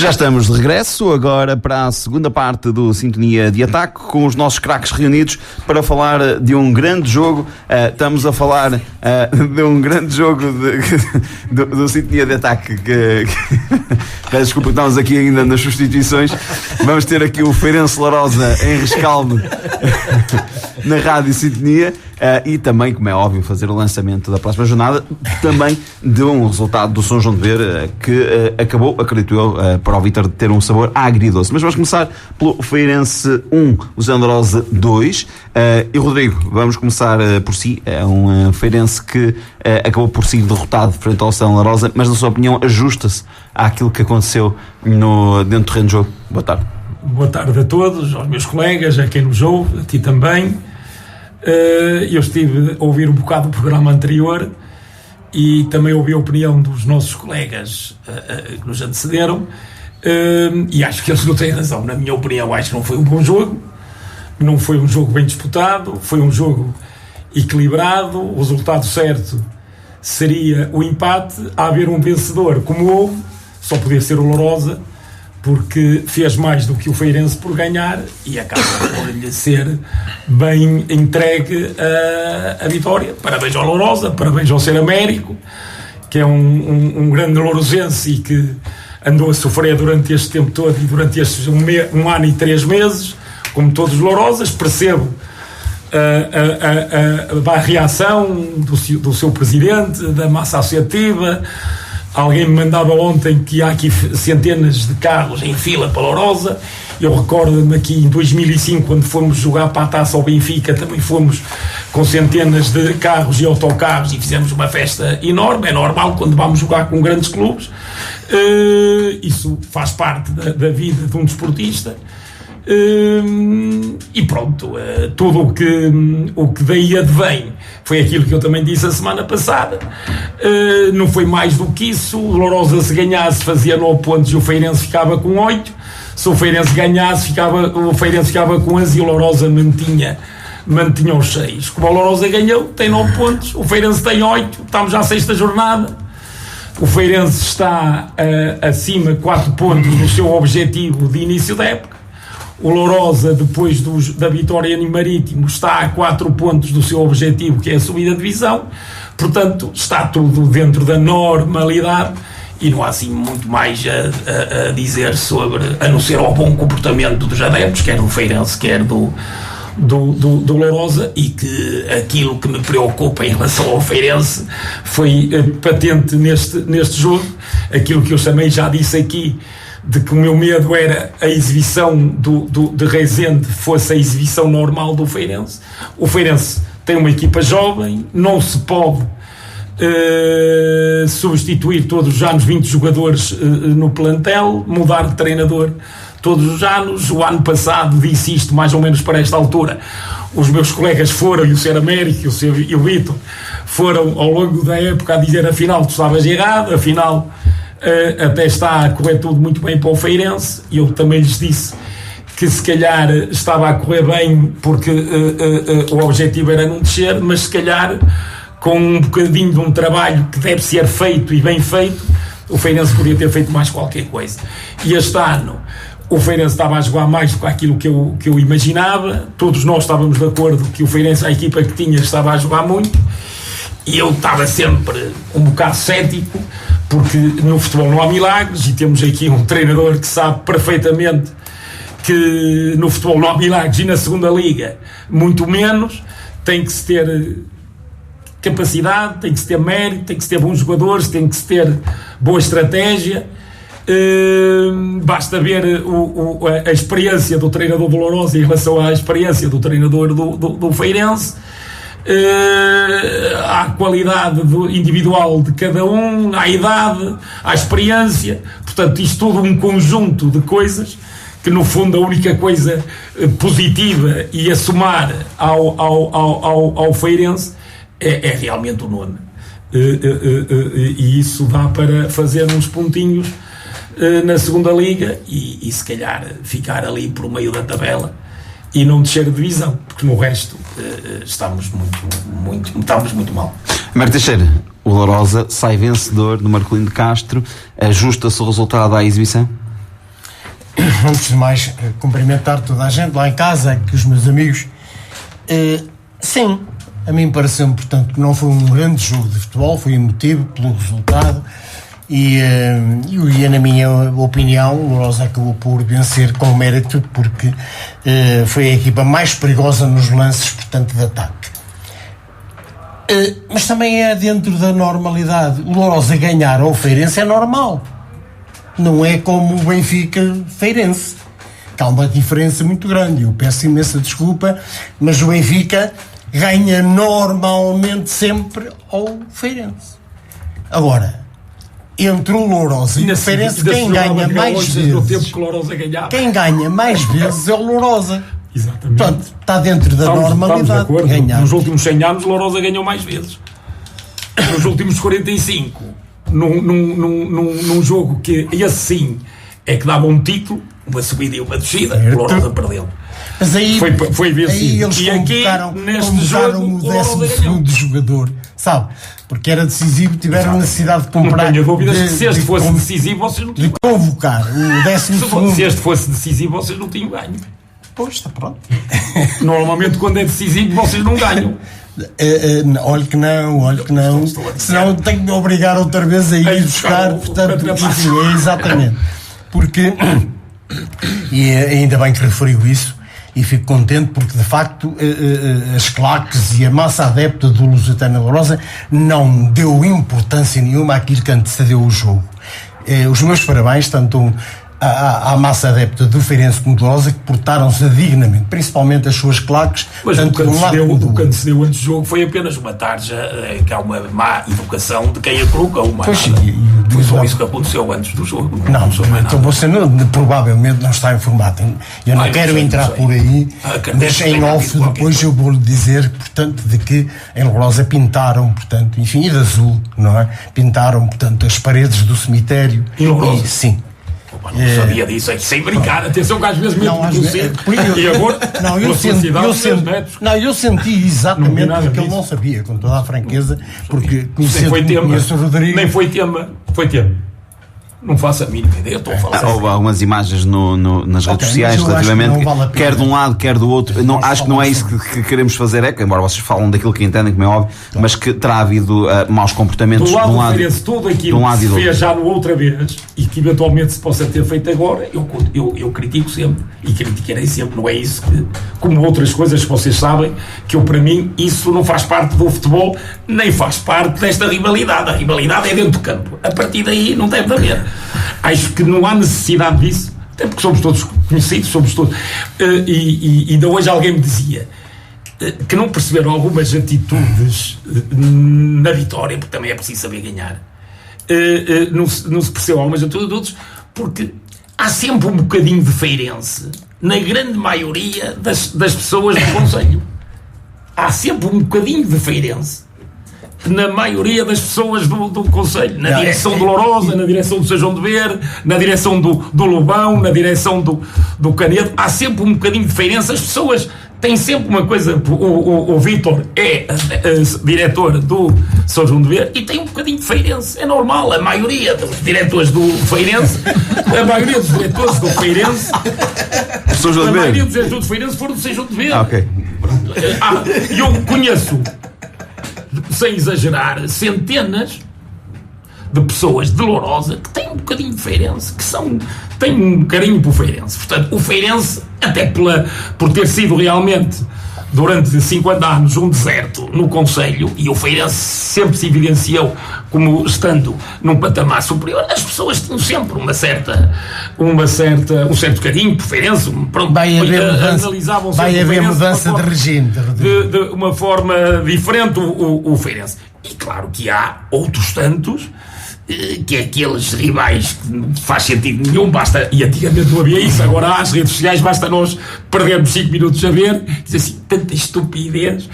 Já estamos de regresso agora para a segunda parte do Sintonia de Ataque, com os nossos craques reunidos para falar de um grande jogo. Estamos a falar de um grande jogo do Sintonia de Ataque. Peço desculpa, estamos aqui ainda nas substituições. Vamos ter aqui o Feirense Lourosa em rescaldo na Rádio Sintonia. E também, como é óbvio, fazer o lançamento da próxima jornada, também de um resultado do São João de Ver que acabou, acredito eu, para o Vítor ter um sabor agridoce. Mas vamos começar pelo Feirense 1, o Zé Rosa 2. E Rodrigo, vamos começar por si. É um Feirense que acabou por ser derrotado frente ao São Rosa, mas na sua opinião ajusta-se àquilo que aconteceu dentro do terreno de jogo. Boa tarde. Boa tarde a todos, aos meus colegas, a quem nos ouve, a ti também. Eu estive a ouvir um bocado o programa anterior e também ouvi a opinião dos nossos colegas que nos antecederam, e acho que eles não têm razão. Na minha opinião, acho que não foi um bom jogo, não foi um jogo bem disputado, foi um jogo equilibrado. O resultado certo seria o empate. A haver um vencedor, como houve, só podia ser o Lourosa, porque fez mais do que o Feirense por ganhar e acaba por lhe ser bem entregue a vitória. Parabéns ao Lourosa, parabéns ao Ser Américo, que é um grande lourosense e que andou a sofrer durante este tempo todo e durante estes um ano e 3 meses, como todos os Lourosas. Percebo a reação do seu presidente, da massa associativa. Alguém me mandava ontem que há aqui centenas de carros em fila para Lourosa. Eu recordo-me aqui em 2005, quando fomos jogar para a Taça ao Benfica, também fomos com centenas de carros e autocarros e fizemos uma festa enorme. É normal quando vamos jogar com grandes clubes. Isso faz parte da vida de um desportista. E pronto, tudo o que daí advém foi aquilo que eu também disse a semana passada. Não foi mais do que isso. O Lourosa, se ganhasse, fazia 9 pontos e o Feirense ficava com 8. Se o Feirense ganhasse, o Feirense ficava com 11 e o Lourosa mantinha os 6. Como o Lourosa ganhou, tem 9 pontos, o Feirense tem 8, estamos à 6ª jornada. O Feirense está acima 4 pontos do seu objetivo de início da época. O Lourosa, depois da vitória no Marítimo, está a 4 pontos do seu objetivo, que é a subida de divisão. Portanto, está tudo dentro da normalidade e não há assim muito mais a dizer a não ser ao bom comportamento dos adeptos, quer do Feirense, quer do Lourosa, e que aquilo que me preocupa em relação ao Feirense foi patente neste jogo, aquilo que eu também já disse aqui, de que o meu medo era a exibição de Rezende fosse a exibição normal do Feirense. O Feirense tem uma equipa jovem, não se pode substituir todos os anos 20 jogadores no plantel, mudar de treinador todos os anos. O ano passado disse isto mais ou menos para esta altura. Os meus colegas foram, e o Ser Américo e o Vítor foram ao longo da época a dizer: afinal tu estavas errado, afinal até está a correr tudo muito bem para o Feirense. E eu também lhes disse que se calhar estava a correr bem porque o objetivo era não descer, mas se calhar com um bocadinho de um trabalho que deve ser feito e bem feito, o Feirense podia ter feito mais qualquer coisa. E este ano o Feirense estava a jogar mais do que aquilo que eu imaginava. Todos nós estávamos de acordo que o Feirense, a equipa que tinha, estava a jogar muito, e eu estava sempre um bocado cético, porque no futebol não há milagres, e temos aqui um treinador que sabe perfeitamente que no futebol não há milagres, e na segunda liga muito menos. Tem que se ter capacidade, tem que se ter mérito, tem que se ter bons jogadores, tem que se ter boa estratégia. Basta ver a experiência do treinador do Lourosa em relação à experiência do treinador do Feirense. À qualidade individual de cada um, à idade, à experiência. Portanto, isto tudo um conjunto de coisas que, no fundo, a única coisa positiva e a somar ao Feirense é realmente o Nuno. E isso dá para fazer uns pontinhos na segunda liga e se calhar ficar ali por meio da tabela e não descer de divisão, porque no resto estamos muito mal. Mário Teixeira, o Lourosa sai vencedor do Marcolino de Castro. Ajusta-se o resultado à exibição? antes de mais, cumprimentar toda a gente lá em casa, aqui os meus amigos. Sim, a mim pareceu-me, portanto, que não foi um grande jogo de futebol, foi emotivo pelo resultado e na minha opinião, o Lourosa acabou por vencer com mérito, porque foi a equipa mais perigosa nos lances, portanto, de ataque. Mas também é dentro da normalidade. O Lourosa ganhar ao Feirense é normal. Não é como o Benfica-Feirense. Há uma diferença muito grande. Eu peço imensa desculpa, mas o Benfica ganha normalmente sempre ao Feirense. Agora, entre o Lourosa e o Feirense, quem ganha mais vezes, quem ganha mais vezes é o Lourosa. Exatamente. Portanto, está dentro da normalidade. Nos últimos 100 anos, o Lourosa ganhou mais vezes. Nos últimos 45, num jogo que, esse sim, é que dava um título, uma subida e uma descida, o Lourosa perdeu. Mas aí, foi vencido. Aí eles convocaram o 12º jogador, sabe? Porque era decisivo, tiveram necessidade de comprar. Não tenho dúvidas que se este fosse decisivo, vocês não tinham de convocar o 12º. Se este fosse decisivo, vocês não tinham ganho. Pois, está pronto. Normalmente, quando é decisivo, vocês não ganham. Olha que não. Senão tenho que me obrigar outra vez a ir buscar. Portanto, enfim, exatamente. Porque, e ainda bem que referiu isso, e fico contente porque, de facto, as claques e a massa adepta do Lusitano Lourosa não deu importância nenhuma àquilo que antecedeu o jogo. Os meus parabéns, tanto à massa adepta do Feirense como do Lourosa, que portaram-se dignamente, principalmente as suas claques. Mas o que antecedeu antes do jogo foi apenas uma tarja, que há uma má educação de quem a colocou. Foi só isso que aconteceu antes do jogo. Não, então você provavelmente não está informado. Eu não quero entrar por aí, mas em off depois eu vou-lhe dizer, portanto, de que em Lourosa pintaram, portanto, enfim, e de azul, não é? Pintaram, portanto, as paredes do cemitério. Em Lourosa? Sim. Não sabia disso, é que sem brincar, atenção que às vezes mesmo e agora eu senti exatamente porque eu não sabia, com toda a franqueza, porque conheço o Rodrigo. Nem foi tema. Não faço a mínima ideia, estou a falar. Houve algumas imagens nas redes sociais relativamente, quer de um lado, quer do outro. Acho que não é isso que queremos fazer, embora vocês falam daquilo que entendem, como é óbvio, mas que terá havido maus comportamentos de um lado. Tudo aquilo que se fez já no outra vez e que eventualmente se possa ter feito agora, eu critico sempre e criticarei sempre. Não é isso que, como outras coisas que vocês sabem, que para mim isso não faz parte do futebol, nem faz parte desta rivalidade. A rivalidade é dentro do campo. A partir daí não deve haver. Acho que não há necessidade disso, até porque somos todos conhecidos, somos todos. E ainda hoje alguém me dizia que não perceberam algumas atitudes na vitória, porque também é preciso saber ganhar. Não se percebeu algumas atitudes, porque há sempre um bocadinho de feirense na grande maioria das pessoas do concelho. Há sempre um bocadinho de feirense na maioria das pessoas do concelho, na direção do Lourosa, na direção do São João de Ver, na direção do Lobão, na direção do Canedo. Há sempre um bocadinho de feirense. As pessoas têm sempre uma coisa. O Vítor é diretor do São João de Ver e tem um bocadinho de feirense. É normal. A maioria dos diretores do Feirense, a maioria dos diretores do Feirense, a maioria dos diretores do Feirense foram do São João de Ver. Ok. Eu conheço, sem exagerar, centenas de pessoas de Lourosa que têm um bocadinho de feirense, têm um carinho pelo feirense. Portanto, o feirense, até por ter sido realmente durante 50 anos um deserto no concelho, e o feirense sempre se evidenciou como estando num patamar superior, as pessoas tinham sempre um certo carinho por feirense. Vai haver mudança de regime de uma forma diferente o feirense. E claro que há outros tantos que é aqueles rivais que não faz sentido nenhum, basta, e antigamente não havia isso, agora há as redes sociais, basta nós perdermos 5 minutos a ver, diz assim, tanta estupidez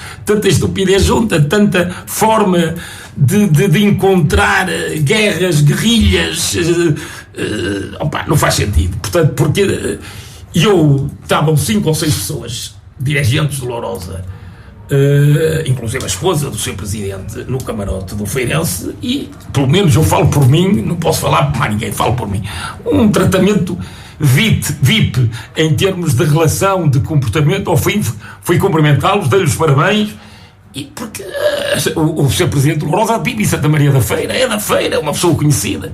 junta, tanta forma de encontrar guerras, guerrilhas, não faz sentido. Portanto, porque estavam 5 ou 6 pessoas, dirigentes de Lourosa, inclusive a esposa do seu presidente, no camarote do Feirense, e pelo menos eu falo por mim, não posso falar por mais ninguém, falo por mim, um tratamento VIP em termos de relação, de comportamento. Ao fim fui cumprimentá-los, dei-lhes os parabéns, e porque o Sr. Presidente Lourosa vive em Santa Maria da Feira, é da Feira, é uma pessoa conhecida.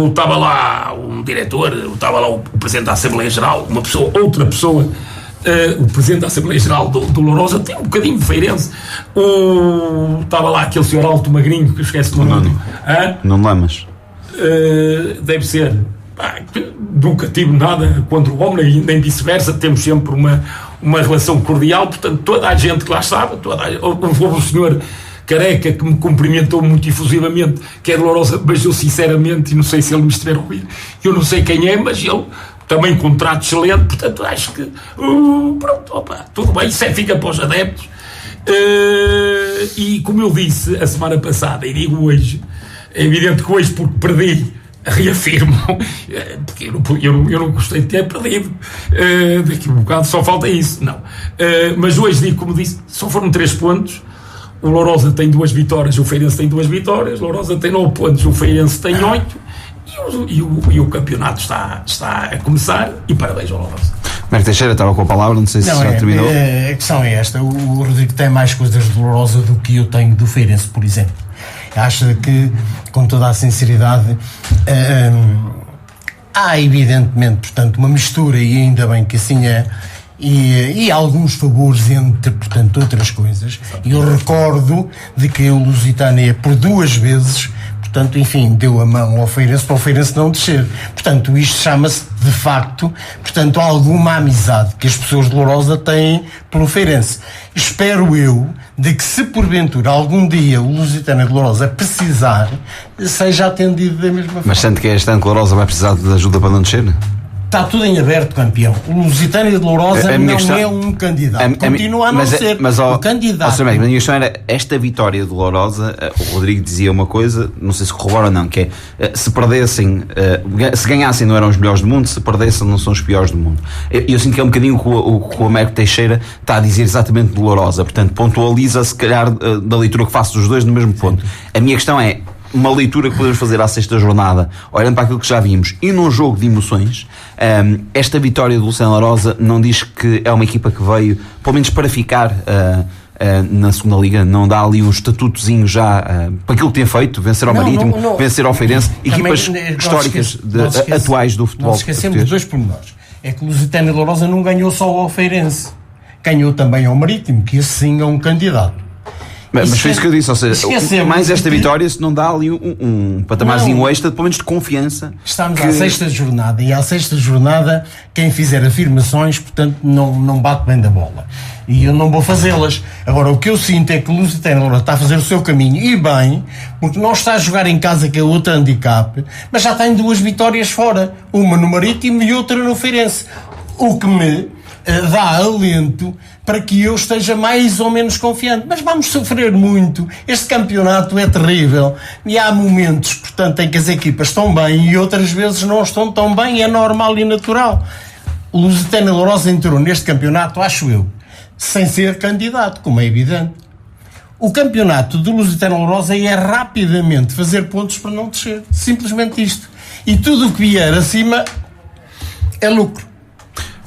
Estava lá um diretor, estava lá o Presidente da Assembleia Geral, outra pessoa. O Presidente da Assembleia Geral do Lourosa tem um bocadinho de feirense. Estava lá aquele senhor alto magrinho, que eu esqueço o nome. Não Lamas. Deve ser. Nunca tive nada contra o homem, nem vice-versa. Temos sempre uma relação cordial. Portanto, toda a gente que lá estava, houve o senhor careca que me cumprimentou muito efusivamente, que é de Lourosa, mas eu sinceramente, e não sei se ele me estiver a ouvir, eu não sei quem é, mas ele também com um trato excelente. Portanto, acho que tudo bem, isso fica para os adeptos. E como eu disse a semana passada, e digo hoje, é evidente que hoje, porque perdi, reafirmo, porque eu não gostei de ter perdido, daqui a um bocado só falta isso, não. Mas hoje digo, como disse, só foram 3 pontos. O Lourosa tem 2 vitórias, o Feirense tem 2 vitórias, o Lourosa tem 9 pontos, o Feirense tem 8. E o campeonato está a começar, e parabéns ao Lourosa. Marco Teixeira estava com a palavra, não sei se já terminou. A questão é esta: o Rodrigo tem mais coisas de Lourosa do que eu tenho do Feirense, por exemplo. Acho que, com toda a sinceridade, há evidentemente, portanto, uma mistura, e ainda bem que assim é, e alguns favores entre, portanto, outras coisas. E eu recordo de que o Lusitânia, por 2 vezes, portanto, enfim, deu a mão ao Feirense para o Feirense não descer. Portanto, isto chama-se, de facto, portanto, alguma amizade que as pessoas de Lourosa têm pelo Feirense. Espero eu de que, se porventura algum dia o Lusitânia de Lourosa precisar, seja atendido da mesma forma. Mas sente que este ano que Lourosa vai precisar de ajuda para não descer? Está tudo em aberto, campeão. O Lusitânia de Lourosa não é um candidato. Continua a não ser um candidato. A minha questão era, esta vitória de Lourosa, o Rodrigo dizia uma coisa, não sei se corrobora ou não, que é, se perdessem, se ganhassem não eram os melhores do mundo, se perdessem não são os piores do mundo. Eu sinto que é um bocadinho o que o Américo Teixeira está a dizer exatamente de Lourosa, portanto pontualiza se calhar da leitura que faço dos dois no mesmo ponto. A minha questão é, uma leitura que podemos fazer à 6ª jornada, olhando para aquilo que já vimos, e num jogo de emoções, esta vitória do Luciano Lourosa não diz que é uma equipa que veio, pelo menos para ficar na 2ª Liga, não dá ali um estatutozinho já para aquilo que tem feito, vencer ao Marítimo, vencer ao Feirense, equipas históricas atuais do futebol. Não esquecemos de 2 pormenores. É que o Lusitânia de Lourosa não ganhou só ao Feirense, ganhou também ao Marítimo, que esse sim é um candidato. Mas foi isso que eu disse, ou seja, mais esta vitória, se não dá ali um patamarzinho extra, pelo menos de confiança. Estamos à 6ª jornada, e à 6ª jornada quem fizer afirmações, portanto, não bate bem da bola. E eu não vou fazê-las. Agora, o que eu sinto é que o Lusitânia está a fazer o seu caminho, e bem, porque não está a jogar em casa, que é outro handicap, mas já tem 2 vitórias fora, uma no Marítimo e outra no Feirense. O que me dá alento para que eu esteja mais ou menos confiante. Mas vamos sofrer muito. Este campeonato é terrível. E há momentos, portanto, em que as equipas estão bem e outras vezes não estão tão bem. É normal e natural. O Lusitânia Lourosa entrou neste campeonato, acho eu, sem ser candidato, como é evidente. O campeonato do Lusitânia Lourosa é rapidamente fazer pontos para não descer. Simplesmente isto. E tudo o que vier acima é lucro.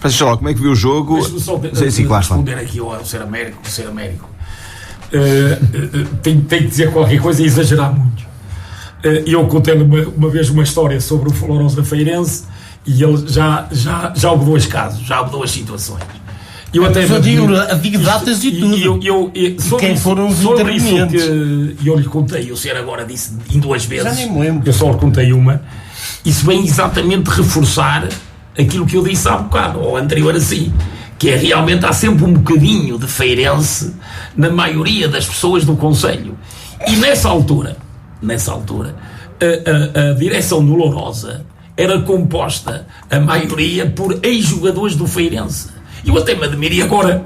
Francisco, como é que viu o jogo? Deixa-me só responder aqui ao Ser Américo. Tenho que dizer qualquer coisa e exagerar muito. Eu contei-lhe uma vez uma história sobre o Lourosa Feirense, e ele já houve 2 casos, já houve 2 situações. Eu até digo datas e tudo. Quem foram os intervenientes? Eu lhe contei, o senhor agora disse em 2 vezes. Já nem me lembro. Eu só lhe contei uma. Isso vem exatamente reforçar aquilo que eu disse há bocado, ou anterior a si, que é realmente há sempre um bocadinho de feirense na maioria das pessoas do concelho. E nessa altura, a direção do Lourosa era composta, a maioria, por ex-jogadores do Feirense. Eu até me admiro, e agora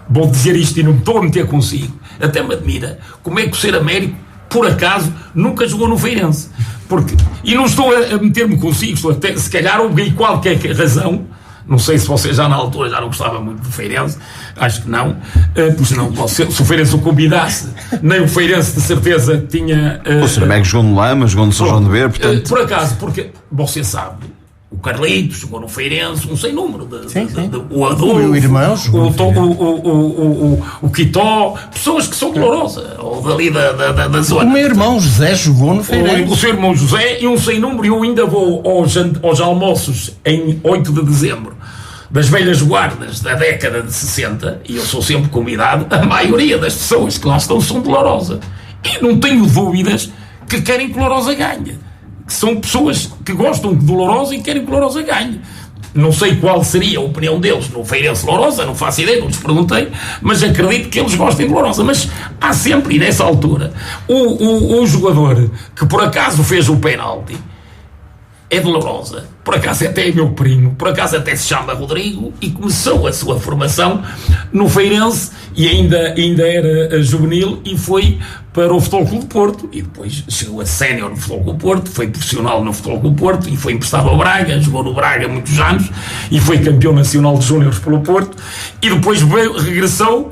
vou dizer isto e não me estou a meter consigo, até me admira como é que o Ser Américo, por acaso, nunca jogou no Feirense. E não estou a meter-me consigo, até, se calhar houve qualquer razão, não sei se você já na altura já não gostava muito do Feirense, acho que não, porque senão, se o Feirense o convidasse, nem o Feirense de certeza tinha... O Sr. Américo jogou no Lama, jogou no São João de Ver, portanto... Por acaso, porque você sabe, o Carlitos jogou no Feirense, um sem número o Adolfo, o irmão o Quitó, pessoas que são dolorosas, ou dali da zona. O meu irmão José jogou no Feirense. O seu irmão José e um sem número. Eu ainda vou aos almoços em 8 de dezembro das velhas guardas da década de 60, e eu sou sempre convidado. A maioria das pessoas que lá estão são de Lourosa, e não tenho dúvidas que querem que Lourosa ganhe, que são pessoas que gostam de Lourosa e querem que Lourosa ganhe. Não sei qual seria a opinião deles no Feirense Lourosa, não faço ideia, não lhes perguntei, mas acredito que eles gostem de Lourosa. Mas há sempre, e nessa altura, o jogador que por acaso fez o penalti é de Lourosa, por acaso até é meu primo, por acaso até se chama Rodrigo, e começou a sua formação no Feirense e ainda era juvenil, e foi para o Futebol Clube do Porto, e depois chegou a sénior no Futebol Clube do Porto, foi profissional no Futebol Clube do Porto e foi emprestado ao Braga, jogou no Braga muitos anos e foi campeão nacional de júniores pelo Porto, e depois regressou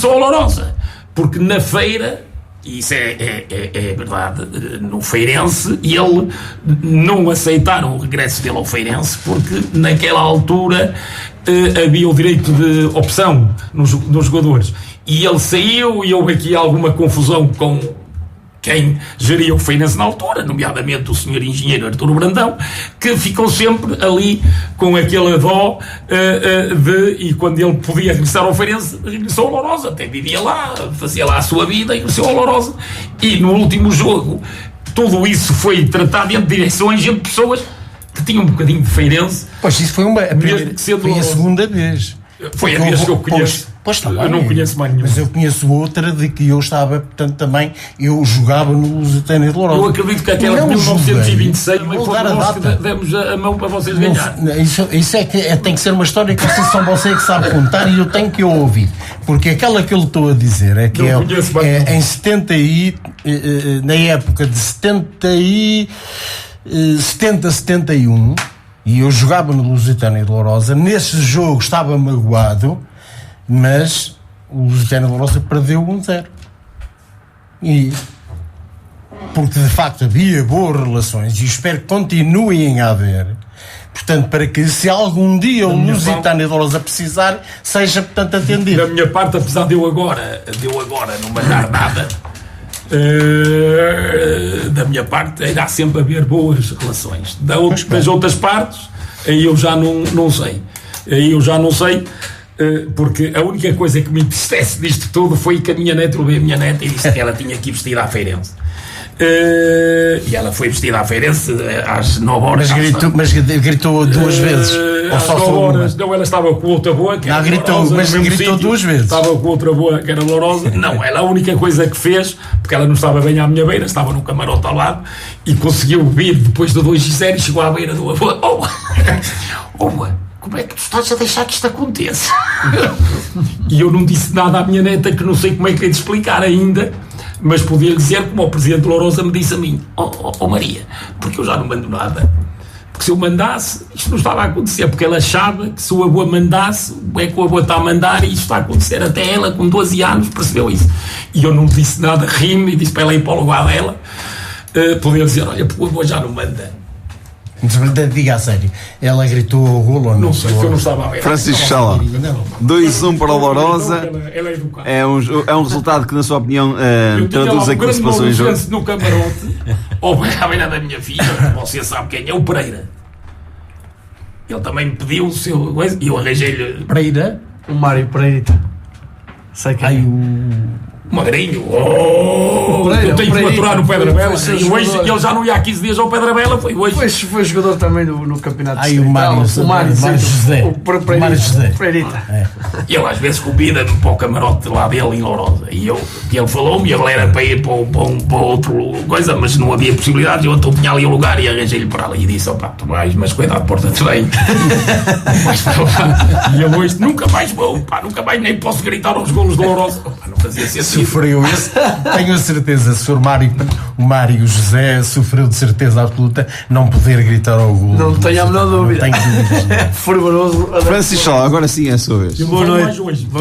ao Lourosa, porque na feira, e isso é verdade, no Feirense, e ele não aceitaram o regresso dele ao Feirense, porque naquela altura havia o direito de opção nos jogadores, e ele saiu, e houve aqui alguma confusão com quem geria o Feirense na altura, nomeadamente o senhor engenheiro Arturo Brandão, que ficou sempre ali com aquele dó e quando ele podia regressar ao Feirense, regressou ao Lourosa, até vivia lá, fazia lá a sua vida e regressou ao Lourosa. E no último jogo tudo isso foi tratado entre direções, entre pessoas que tinham um bocadinho de Feirense. Pois isso foi a segunda vez. Foi a vez que eu conheço. Pois está bem, eu não conheço mais nenhuma. Mas eu conheço outra de que eu estava, portanto, também eu jogava no Lusitânia de Lourosa. Eu acredito que aquela de 1926 foi nós que demos a mão para vocês ganhar. Isso é que tem que ser uma história que só você que sabe contar, e eu tenho que ouvir. Porque aquela que eu lhe estou a dizer é que em 70 na época de 70-71, e eu jogava no Lusitânia de Lourosa. Nesse jogo estava magoado, mas o Lusitânia de Lourosa perdeu 1-0. E porque de facto havia boas relações, e espero que continuem a haver, portanto, para que se algum dia o Lusitânia de Lourosa precisar, seja, portanto, atendido. Da minha parte, apesar de eu agora não mandar nada, da minha parte irá sempre haver boas relações. Das outras partes, aí eu já não sei. Porque a única coisa que me entristece disto tudo foi que a minha neta, levei a minha neta e disse que ela tinha que ir vestida à Feirense. E ela foi vestida à Feirense às 9 horas. Mas gritou duas vezes. Às 9 horas, não, ela estava com outra boa que era Lourosa, mas gritou duas vezes. Estava com outra boa que era Lourosa. Não, ela a única coisa que fez, porque ela não estava bem à minha beira, estava no camarote ao lado, e conseguiu vir depois do 2-0 e chegou à beira do avô. Como é que tu estás a deixar que isto aconteça? E eu não disse nada à minha neta, que não sei como é que é de explicar ainda, mas podia lhe dizer, como o presidente de Lourosa me disse a mim: Maria, porque eu já não mando nada, porque se eu mandasse, isto não estava a acontecer, porque ela achava que se o avô mandasse, é que o avô está a mandar, e isto está a acontecer. Até ela, com 12 anos, percebeu isso. E eu não disse nada, ri-me, e disse para ela ir para o lugar dela, podia dizer: olha, porque o avô já não manda. Diga a sério, ela gritou o golo ou não? Não sei, que eu não estava a ver. Francisco Chala, 2-1 para o Lourosa. É um resultado que, na sua opinião, traduz aquilo que se passou em jogo. No camarote, ou à beira da minha filha, você sabe quem é, o Pereira. Ele também me pediu o seu, e eu arranjei-lhe. Pereira? O Mário Pereirita. Sei que Magrinho, eu tenho que maturar no Pedra Bela. E hoje ele já não ia há 15 dias ao Pedra Bela, foi hoje. Foi jogador também no campeonato. O Mário José. O Mário José. E ele às vezes convida-me para o camarote lá dele em Lourosa. E ele falou-me, ele era para ir para outro coisa, mas não havia possibilidade. Eu então tinha ali o lugar e arranjei-lhe para ali. E disse: tu vais, mas cuidado, porta-te bem. E ele hoje: nunca mais vou, nunca mais nem posso gritar aos golos de Lourosa. Não fazia sentido. Sofreu esse, tenho a certeza, se o Mário José sofreu de certeza absoluta não poder gritar ao golo. Não tenho a menor dúvida. Fervoroso. Francisco, agora sim é a sua vez. Boa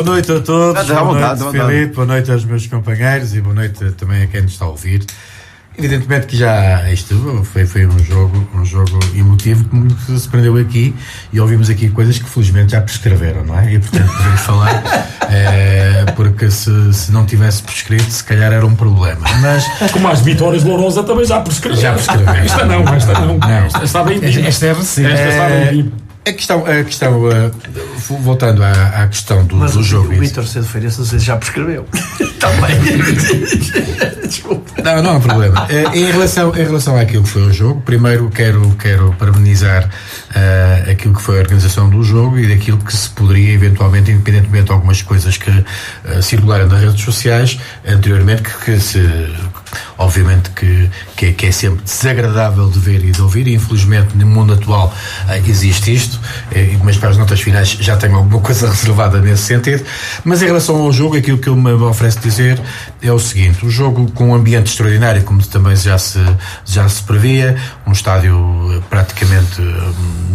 noite a todos. Boa noite, Filipe. Boa noite aos meus companheiros e boa noite também a quem nos está a ouvir. Evidentemente que já isto foi um jogo emotivo que se prendeu aqui e ouvimos aqui coisas que felizmente já prescreveram, não é? E portanto podemos falar, porque se não tivesse prescrito se calhar era um problema. Mas como as vitórias de Lourosa também já prescreveram. Esta não. Esta está bem viva. Esta é recente. Esta está bem viva. A questão voltando à questão do jogo. O Vítor C. de Feirense, não sei se já prescreveu. Também. Desculpa. Não há problema. Em relação àquilo que foi o jogo, primeiro quero parabenizar aquilo que foi a organização do jogo e daquilo que se poderia eventualmente, independentemente de algumas coisas que circularam nas redes sociais anteriormente, obviamente que é sempre desagradável de ver e de ouvir, e infelizmente no mundo atual existe isto, mas para as notas finais já tenho alguma coisa reservada nesse sentido. Mas em relação ao jogo, aquilo que eu me ofereço dizer é o seguinte: o jogo com um ambiente extraordinário, como também já se previa, um estádio praticamente,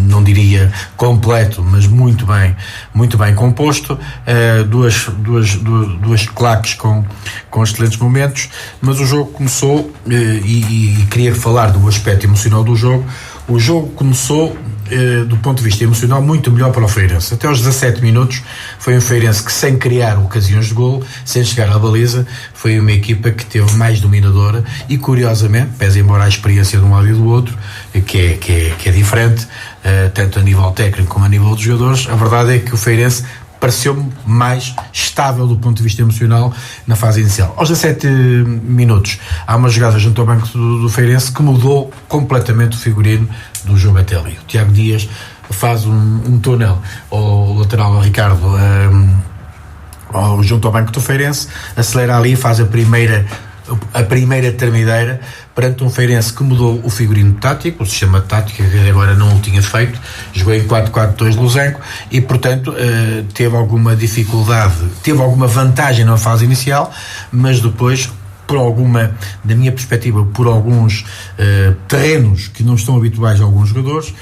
não diria completo, mas muito bem composto, duas claques com excelentes momentos, mas o jogo começou, e queria falar do aspecto emocional do jogo. O jogo começou, do ponto de vista emocional, muito melhor para o Feirense. Até aos 17 minutos foi um Feirense que, sem criar ocasiões de golo, sem chegar à baliza, foi uma equipa que teve mais dominadora e, curiosamente, pese embora a experiência de um lado e do outro, que é diferente, tanto a nível técnico como a nível dos jogadores, a verdade é que o Feirense pareceu-me mais estável do ponto de vista emocional na fase inicial. Aos 17 minutos há uma jogada junto ao banco do Feirense que mudou completamente o figurino do jogo até ali. O Tiago Dias faz um túnel ao lateral, ao Ricardo, junto ao banco do Feirense, acelera ali e faz a primeira termideira perante um Feirense que mudou o figurino tático, o sistema tático que agora não o tinha feito, jogou em 4-4-2 Luzenco e portanto teve alguma dificuldade, teve alguma vantagem na fase inicial, mas depois, da minha perspectiva, por alguns terrenos que não estão habituais a alguns jogadores,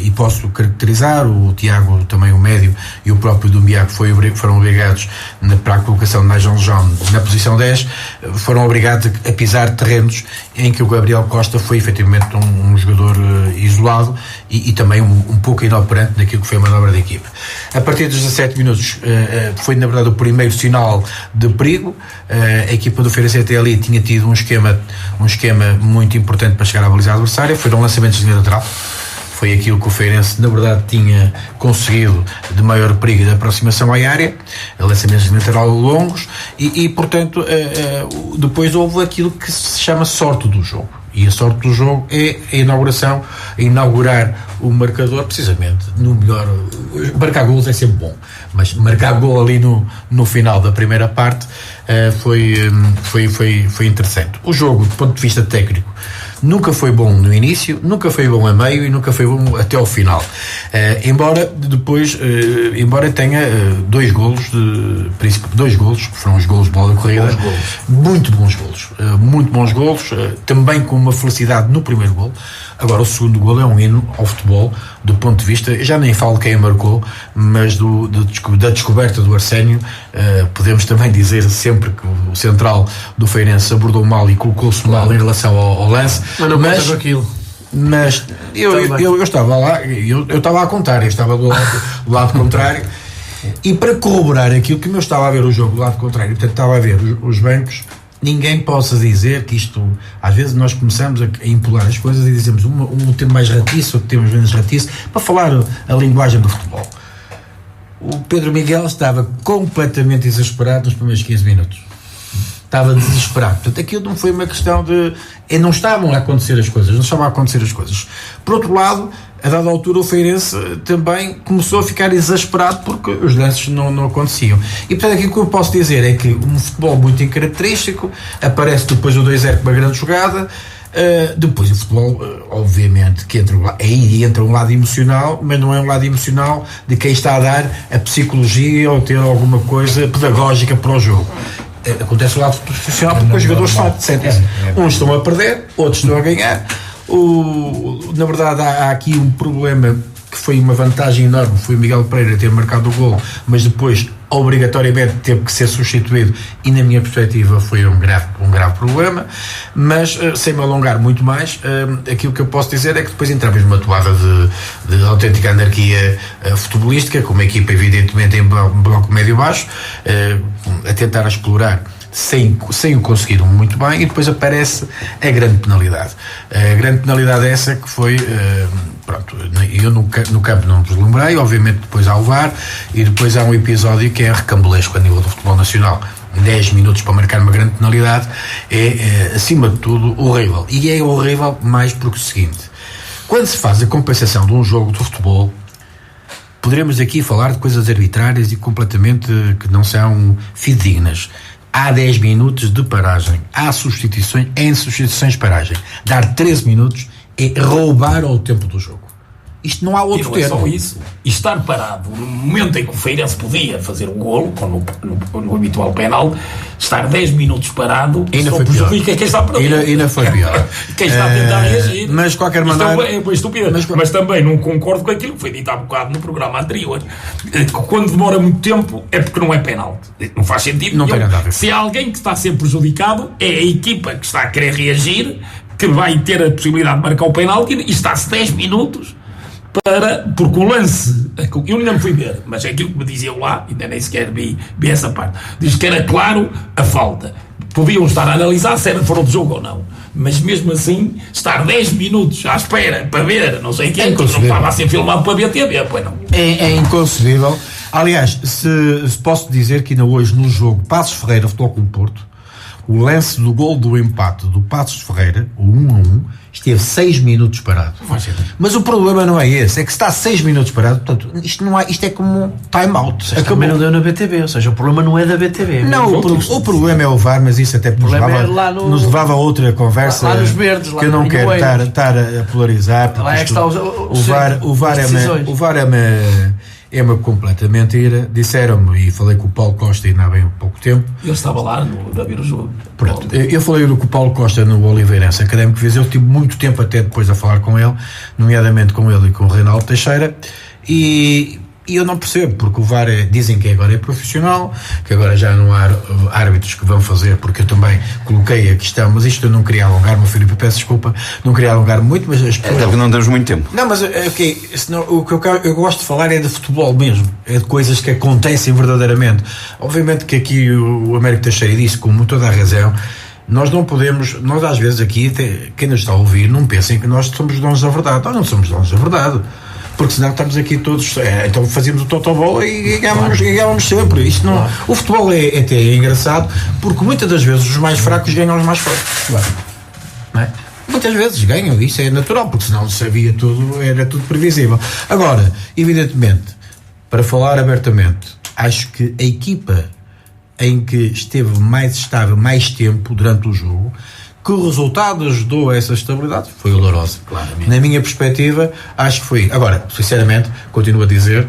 e posso caracterizar o Tiago, também o médio, e o próprio Dumbiago foram obrigados para a colocação de Nigel John na posição 10, foram obrigados a pisar terrenos em que o Gabriel Costa foi efetivamente um jogador isolado e também um pouco inoperante naquilo que foi a manobra da equipe. A partir dos 17 minutos foi na verdade o primeiro sinal de perigo. A equipa do Feirense até ali tinha tido um esquema muito importante para chegar à baliza adversária, foram lançamentos de linha lateral. Foi aquilo que o Feirense, na verdade, tinha conseguido de maior perigo de aproximação à área, lançamentos de lateral longos, e portanto, depois houve aquilo que se chama sorte do jogo. E a sorte do jogo é inaugurar o marcador, precisamente, no melhor. Marcar golos é sempre bom, mas marcar gol ali no final da primeira parte foi interessante. O jogo, do ponto de vista técnico, nunca foi bom no início, nunca foi bom a meio e nunca foi bom até ao final. Embora tenha dois golos, que foram os golos de bola corrida, muito bons golos, também com uma felicidade no primeiro golo. Agora o segundo golo é um hino ao futebol, do ponto de vista, já nem falo quem marcou, mas da descoberta do Arsénio. Podemos também dizer sempre que o central do Feirense abordou mal e colocou-se mal em relação ao lance, mas aquilo. Mas eu estava lá, eu estava a contar, eu estava do lado contrário, e para corroborar aquilo que eu estava a ver o jogo do lado contrário, portanto estava a ver os bancos. Ninguém possa dizer que isto, às vezes nós começamos a empolar as coisas e dizemos um tema mais ratiço, outro tema menos ratiço, para falar a linguagem do futebol. O Pedro Miguel estava completamente exasperado nos primeiros 15 minutos. Estava desesperado. Portanto, aquilo não foi uma questão de... Não estavam a acontecer as coisas. Por outro lado, a dada altura o Feirense também começou a ficar exasperado porque os lances não aconteciam. E portanto aquilo que eu posso dizer é que um futebol muito incaracterístico, aparece depois o 2-0 com uma grande jogada, depois o futebol, obviamente, que entra um lado emocional, mas não é um lado emocional de quem está a dar a psicologia ou ter alguma coisa pedagógica para o jogo. Acontece o lado profissional porque os jogadores sentem-se. Uns estão a perder, outros estão a ganhar. Na verdade há aqui um problema que foi uma vantagem enorme, foi o Miguel Pereira ter marcado o golo, mas depois obrigatoriamente teve que ser substituído e na minha perspectiva foi um grave problema, mas sem me alongar muito mais, aquilo que eu posso dizer é que depois entramos numa toada de autêntica anarquia futebolística, com uma equipa evidentemente em bloco médio-baixo, a tentar explorar sem o conseguir muito bem, e depois aparece a grande penalidade. A grande penalidade é essa que foi, pronto, eu no campo não deslumbrei, obviamente depois há o VAR, e depois há um episódio que é recambulesco a nível do futebol nacional. 10 minutos para marcar uma grande penalidade é acima de tudo horrível, e é horrível mais porque o seguinte: quando se faz a compensação de um jogo de futebol, poderemos aqui falar de coisas arbitrárias e completamente que não são fidedignas. Há 10 minutos de paragem, há substituições, em substituições de paragem. Dar 13 minutos é roubar ao tempo do jogo. Isto não há outro termo. E não é só isso. E estar parado no momento em que o Feirense podia fazer o golo, no habitual penal, estar 10 minutos parado, ainda só foi prejudica pior. Quem está para Ainda foi pior. Quem está a tentar reagir. Mas de qualquer maneira... É estúpido. Mas também não concordo com aquilo que foi dito há bocado no programa anterior. Quando demora muito tempo é porque não é penalti. Não faz sentido. Não tem nada a ver. Se há alguém que está a ser prejudicado, é a equipa que está a querer reagir, que vai ter a possibilidade de marcar o penalti, e está-se 10 minutos porque o lance, eu ainda não fui ver, mas é aquilo que me diziam lá, ainda nem sequer vi essa parte, diz que era claro a falta. Podiam estar a analisar se era fora de jogo ou não, mas mesmo assim estar 10 minutos à espera para ver não sei quem, que não estava a ser filmado para ver a TV, pois não. É inconcebível. Aliás, se posso dizer que ainda hoje no jogo Passos Ferreira Futebol Clube Porto, o lance do gol do empate do Passos Ferreira, o 1-1, esteve 6 minutos parado. Mas o problema não é esse, é que está 6 minutos parado, portanto, isto é como um time-out. Também não deu na BTV, ou seja, o problema não é da BTV. Não, o problema é o VAR, mas isso até nos levava a outra conversa, lá nos verdes, lá que eu não quero estar a polarizar, porque lá é que está o VAR é uma completa mentira. Disseram-me, e falei com o Paulo Costa ainda há bem pouco tempo. Eu estava lá a ver o jogo. Pronto, eu falei com o Paulo Costa no Oliveirense Académico Viseu, tive muito tempo até depois a falar com ele, nomeadamente com ele e com o Reinaldo Teixeira, e eu não percebo, porque o VAR dizem que agora é profissional, que agora já não há árbitros que vão fazer, porque eu também coloquei a questão, mas isto eu não queria alongar, meu Filipe, peço desculpa, não queria alongar muito, mas as pessoas... Até porque não temos muito tempo. Não, mas senão, o que eu gosto de falar é de futebol mesmo, é de coisas que acontecem verdadeiramente. Obviamente que aqui o Américo Teixeira disse com toda a razão, nós não podemos, nós às vezes aqui, quem nos está a ouvir, não pensem que nós somos donos da verdade. Nós não somos donos da verdade, porque senão estamos aqui todos, então fazíamos o totobola e ganhávamos sempre. Isto não, o futebol é até engraçado, porque muitas das vezes os mais fracos ganham os mais fortes. Não é? Muitas vezes ganham, isso é natural, porque senão sabia tudo, era tudo previsível. Agora, evidentemente, para falar abertamente, acho que a equipa em que esteve mais estável mais tempo durante o jogo, que o resultado ajudou a essa estabilidade, foi o Lourosa. Claramente. Na minha perspectiva, acho que foi. Agora, sinceramente, continuo a dizer,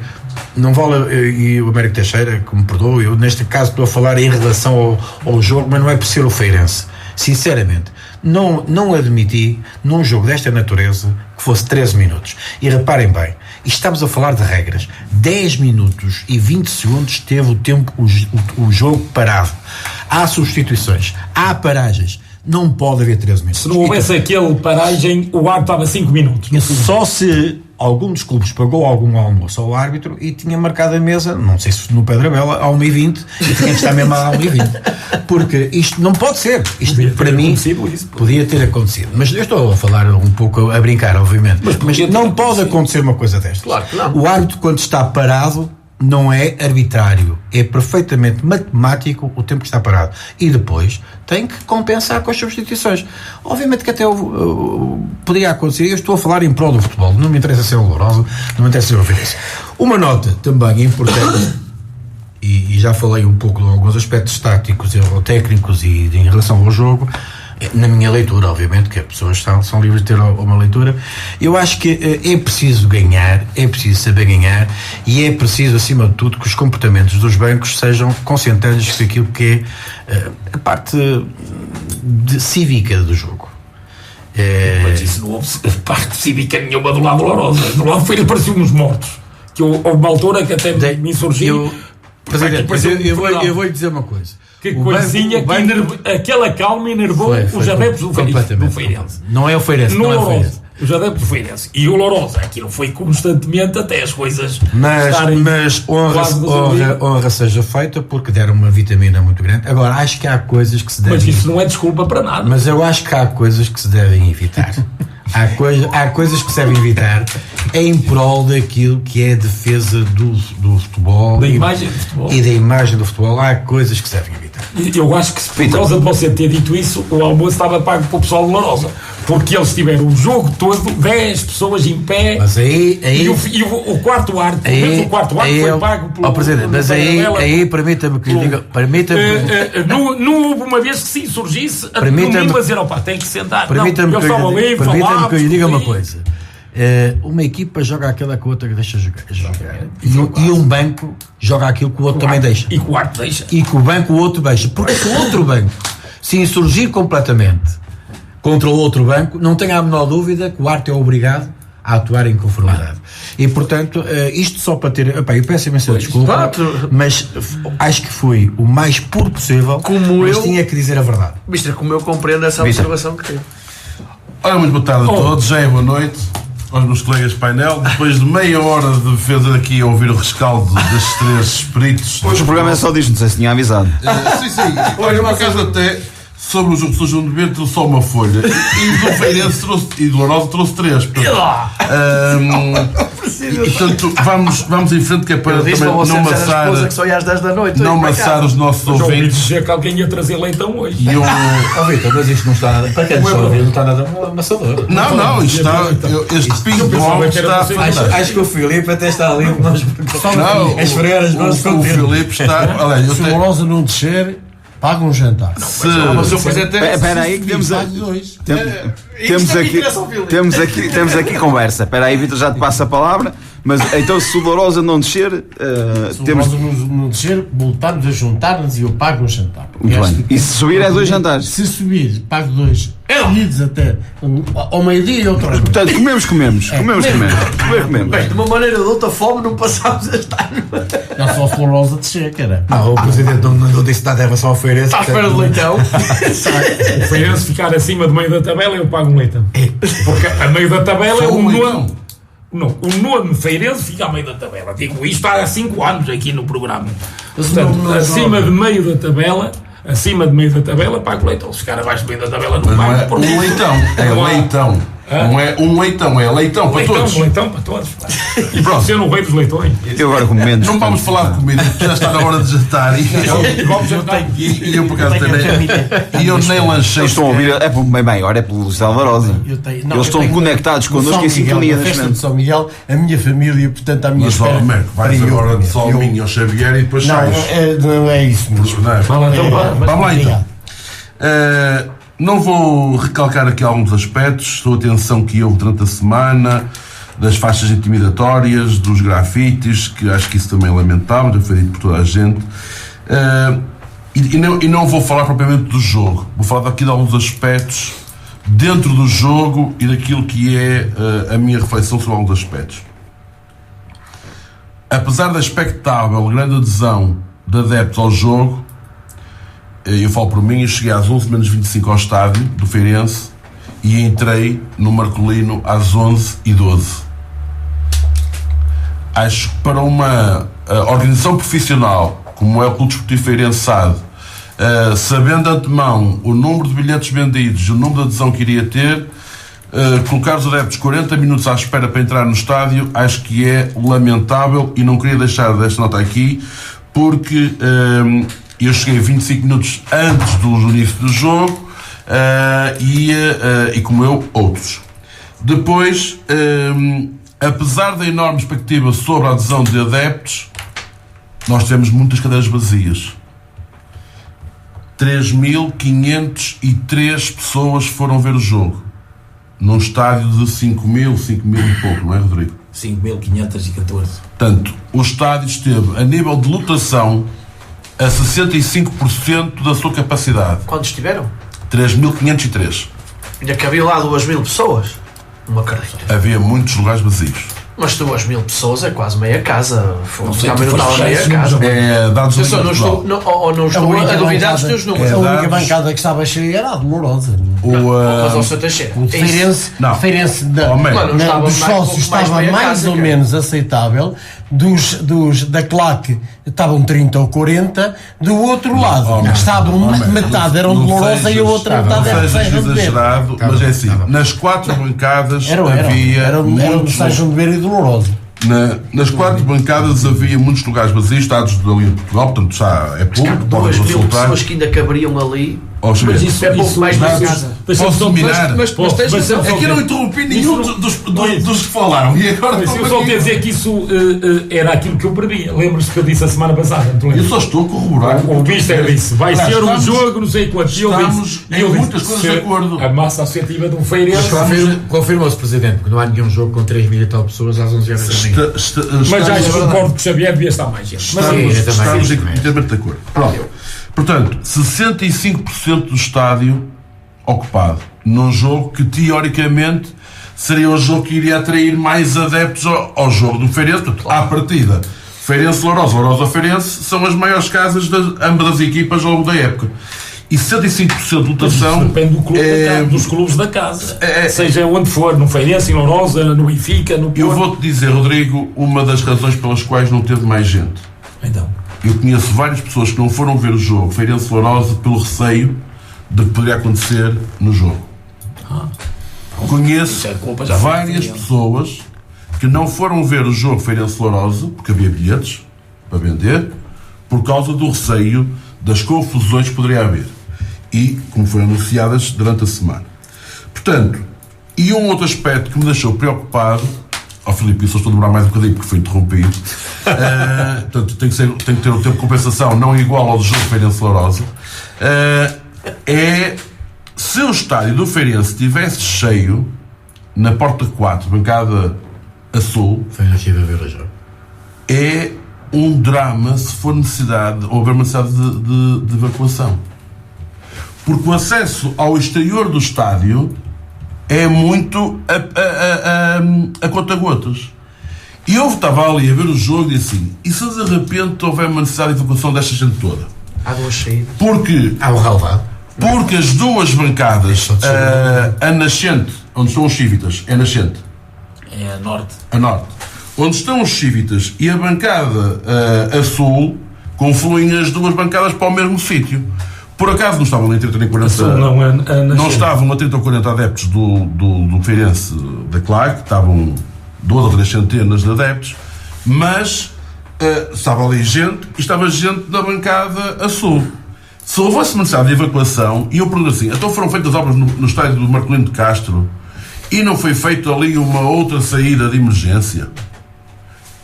não vale, e o Américo Teixeira, que me perdoe, eu neste caso estou a falar em relação ao jogo, mas não é por ser o Feirense. Sinceramente, não admiti num jogo desta natureza que fosse 13 minutos. E reparem bem, estamos a falar de regras. 10 minutos e 20 segundos teve o tempo, o jogo parado. Há substituições, há paragens. Não pode haver 13 minutos. Se não houvesse aquele paragem, o árbitro estava 5 minutos. Só se algum dos clubes pagou algum almoço ao árbitro e tinha marcado a mesa, não sei se no Pedra Bela, a 1h20, e tinha que estar mesmo a 1h20. Porque isto não pode ser. Isto, para mim, podia ter acontecido. Mas eu estou a falar um pouco, a brincar, obviamente. Mas não pode acontecer uma coisa destas. Claro que não. O árbitro, quando está parado, não é arbitrário, é perfeitamente matemático o tempo que está parado. E depois tem que compensar com as substituições. Obviamente que até poderia acontecer, eu estou a falar em prol do futebol, não me interessa ser Lourosa, não me interessa ser o Feirense. Uma nota também importante, e já falei um pouco de alguns aspectos táticos ou técnicos e em relação ao jogo, na minha leitura, obviamente, que as pessoas são livres de ter uma leitura, eu acho que é preciso ganhar, é preciso saber ganhar e é preciso, acima de tudo, que os comportamentos dos bancos sejam consentâneos com aquilo que é a parte cívica do jogo. Mas isso não houve parte cívica nenhuma do lado Lourosa. Do lado Feira pareciam uns mortos. Que houve uma altura que até me insurgiu. Presidente, eu vou lhe dizer uma coisa. Que coisinha que aquela calma enervou os adeptos do Feirense. Não é o Feirense, não é o Feirense. Os adeptos do Feirense. E o Lourosa, aquilo foi constantemente até as coisas mas honra seja feita, porque deram uma vitamina muito grande. Agora, acho que há coisas que se devem... Mas isso não é desculpa para nada. Mas eu acho que há coisas que se devem evitar. Há coisas que se devem evitar em prol daquilo que é a defesa do futebol, da imagem do futebol. E da imagem do futebol. Há coisas que se devem evitar. Eu acho que, por causa de você ter dito isso, o almoço estava pago para o pessoal de Lourosa, porque eles tiveram o jogo todo, 10 pessoas em pé. Mas aí o quarto árbitro, o quarto árbitro foi pago pelo Presidente, mas aí permita-me que lhe diga. Não houve uma vez que se insurgisse a dizer, opa, tem que sentar. Permita-me que eu lhe diga uma coisa. Uma equipa joga aquela que a outra deixa jogar. E um banco joga aquilo que o outro também deixa. E que o árbitro deixa. E que o banco o outro deixa. Porque se o outro banco se insurgir completamente contra o outro banco, não tenha a menor dúvida que o árbitro é obrigado a atuar em conformidade. E portanto, isto só para ter... eu peço imensa desculpa, mas acho que foi o mais puro possível, mas tinha que dizer a verdade. Mister, como eu compreendo essa observação que teve. Ora, muito boa tarde a todos, já é boa noite aos meus colegas de painel. Depois de meia hora de defesa aqui a ouvir o rescaldo destes 3 espíritos. Hoje o programa é só disto, não sei se tinha avisado. Sim. Olha, uma casa até sobre o jogo de São João de Bento trouxe só uma folha. E do Feirense e do Lourosa trouxe 3. Portanto, vamos em frente, que é para também não maçar, que só ia às 10 da noite, não maçar os nossos ouvintes. Dizer que alguém ia trazer leitão hoje. Vitor, mas isto não está nada. Para quem não está nada amassador. Não, isto está. Este ping-pong está. Acho que o Filipe até está ali. Não, as freiras não se o Filipe está. Se o Lourosa não descer, paga um jantar. Mas o Presidente Espera aí que temos aqui conversa. Espera aí, Vitor, já te passo a palavra. Mas então, se o Lourosa não descer, se o Lourosa não descer, voltamos a juntar-nos e eu pago um jantar. Muito bem. E se subir é 2 jantares? Se subir, pago 2 seguidos até ao meio-dia e outra vez. Portanto, comemos. Bem, de uma maneira ou de outra fome não passámos este ano. Não só se o Lourosa descer, cara. Não, o Presidente não disse nada em relação ao Feirense. Está à espera de leitão. O Feirense ficar acima do meio da tabela, eu pago um leitão. Porque a meio da tabela é o nono. Não, o nono Feirense fica a meio da tabela. Digo isto há 5 anos aqui no programa. Portanto, acima de meio da tabela, pago leitão. Se ficar abaixo do meio da tabela, não pago. Não é um leitão, é leitão. Não é um leitão, é leitão para todos. Leitão para todos. E pronto, ser no rei dos leitões. Eu agora com menos. Não vamos falar de comida, porque já está na hora de jantar. E eu por acaso também. E eu nem lanchei. Estão a ouvir, é bem, olha, é pelo Luís Alvarosa. Eles estão conectados connosco em sintonia neste momento. São Miguel, a minha família, portanto, a minha espera. Mas, vais agora de Salminho ao Xavier e depois sais. Não é isso. Vamos lá então. Não vou recalcar aqui alguns aspectos, sou atenção que houve durante a semana, das faixas intimidatórias, dos grafites, que acho que isso também é lamentável, já foi dito por toda a gente. E não vou falar propriamente do jogo, vou falar aqui de alguns aspectos dentro do jogo e daquilo que é a minha reflexão sobre alguns aspectos. Apesar da expectável grande adesão de adeptos ao jogo, eu falo por mim, eu cheguei às 11h-25 ao estádio do Feirense e entrei no Marcolino às 11h12. Acho que para uma organização profissional como é o Clube Desportivo Feirense SAD, sabendo de antemão o número de bilhetes vendidos e o número de adesão que iria ter, colocar os adeptos 40 minutos à espera para entrar no estádio, acho que é lamentável e não queria deixar desta nota aqui, porque eu cheguei 25 minutos antes do início do jogo e como eu, outros. Depois, apesar da enorme expectativa sobre a adesão de adeptos, nós tivemos muitas cadeiras vazias. 3.503 pessoas foram ver o jogo num estádio de 5.000 e pouco, não é, Rodrigo? 5.514. Portanto, o estádio esteve a nível de lotação a 65% da sua capacidade. Quantos estiveram? 3.503. Ainda que havia lá 2.000 pessoas. Uma carreira. Havia muitos lugares vazios. Mas 2.000 pessoas é quase meia casa. Não sei, Também não estava meia números, casa. É dados Eu só não estou, não estou a duvidar dos teus números. A única dados- bancada que estava cheia era a Dolorosa. Mas ao seu Teixeira. O Feirense, Não. Feirense Homem. Mano, estava dos mais- sócios pouco mais estava meia mais casa, ou cara. menos aceitável, da claque estavam 30 ou 40, do outro lado Homem. estavam Homem. metade eram Não Dolorosa e a outra sejas- metade não era sejas Sejam de Ver. exagerado, mas é assim, nas 4 bancadas havia Era do muitos... Sejam de Ver e Dolorosa. Nas 4 bancadas havia muitos lugares vazios, estados ali em Portugal, portanto já é público, podem 2.000 consultar. pessoas que ainda caberiam ali. Mas isso É pouco mais dados- meia casa. Posso dominar? Mas tens razão. É que eu não interrompi nenhum Isso não- dos que falaram e agora Mas eu estou só aqui. quero dizer que isso era aquilo que eu previa. Lembras-te que eu disse a semana passada? Não te Eu lembras? só estou a corroborar. O Mister disse, vai Aliás, ser um estamos- jogo, não sei quanto. E eu estamos disse, em muitas coisas de acordo. A massa associativa de um Feirense. Confirma-se, Presidente, porque não há nenhum jogo com 3.000 e tal pessoas às 11 horas da manhã. Mas já concordo que o Xavier devia estar mais gente. Mas Sim, eu também Estamos acho. inteiramente de acordo. Pronto. Portanto, 65% do estádio ocupado num jogo que teoricamente seria o jogo que iria atrair mais adeptos ao jogo do Feirense. Portanto, à partida, Feirense-Lourosa, Lourosa-Feirense são as maiores casas de ambas as equipas ao longo da época. E 65% de lotação depende do clube dos clubes da casa. Seja onde for, no Feirense, em Lourosa, no Benfica, no Porto. Eu vou-te dizer, Rodrigo, uma das razões pelas quais não teve mais gente. Então, Eu conheço várias pessoas que não foram ver o jogo Feirense-Lourosa pelo receio de que poderia acontecer no jogo. Conheço isso é culpa já foi várias feita. pessoas que não foram ver o jogo Feirense-Lourosa porque havia bilhetes para vender por causa do receio das confusões que poderia haver e como foram anunciadas durante a semana. Portanto, e um outro aspecto que me deixou preocupado, Filipe, só estou a demorar mais um bocadinho porque foi interrompido. Portanto, tem que ter um tempo de compensação não igual ao do jogo Feirense-Lourosa. É se o estádio do Feirense estivesse cheio na porta 4, bancada a sul, Foi nascido a ver o jogo. é um drama se for necessidade ou houver uma necessidade de evacuação. Porque o acesso ao exterior do estádio é muito a conta-gotas. E eu estava ali a ver o jogo e assim, e se de repente houver uma necessidade de evacuação desta gente toda? Há 2 saídas. Porque Há o relevado. as duas bancadas, a nascente, onde estão os cívitas, é nascente, é a norte. a norte, onde estão os cívitas e a bancada a sul, confluem as duas bancadas para o mesmo sítio. Por acaso não estavam nem 30 nem 40, Sul não, a nascente. não estavam a 30 ou 40 adeptos do Feirense da Claque, estavam 2 ou 3 centenas de adeptos, mas estava ali gente e estava gente da bancada a sul. Se houvesse necessidade de evacuação, e eu pergunto assim, então foram feitas obras no estádio do Marcolino de Castro e não foi feita ali uma outra saída de emergência?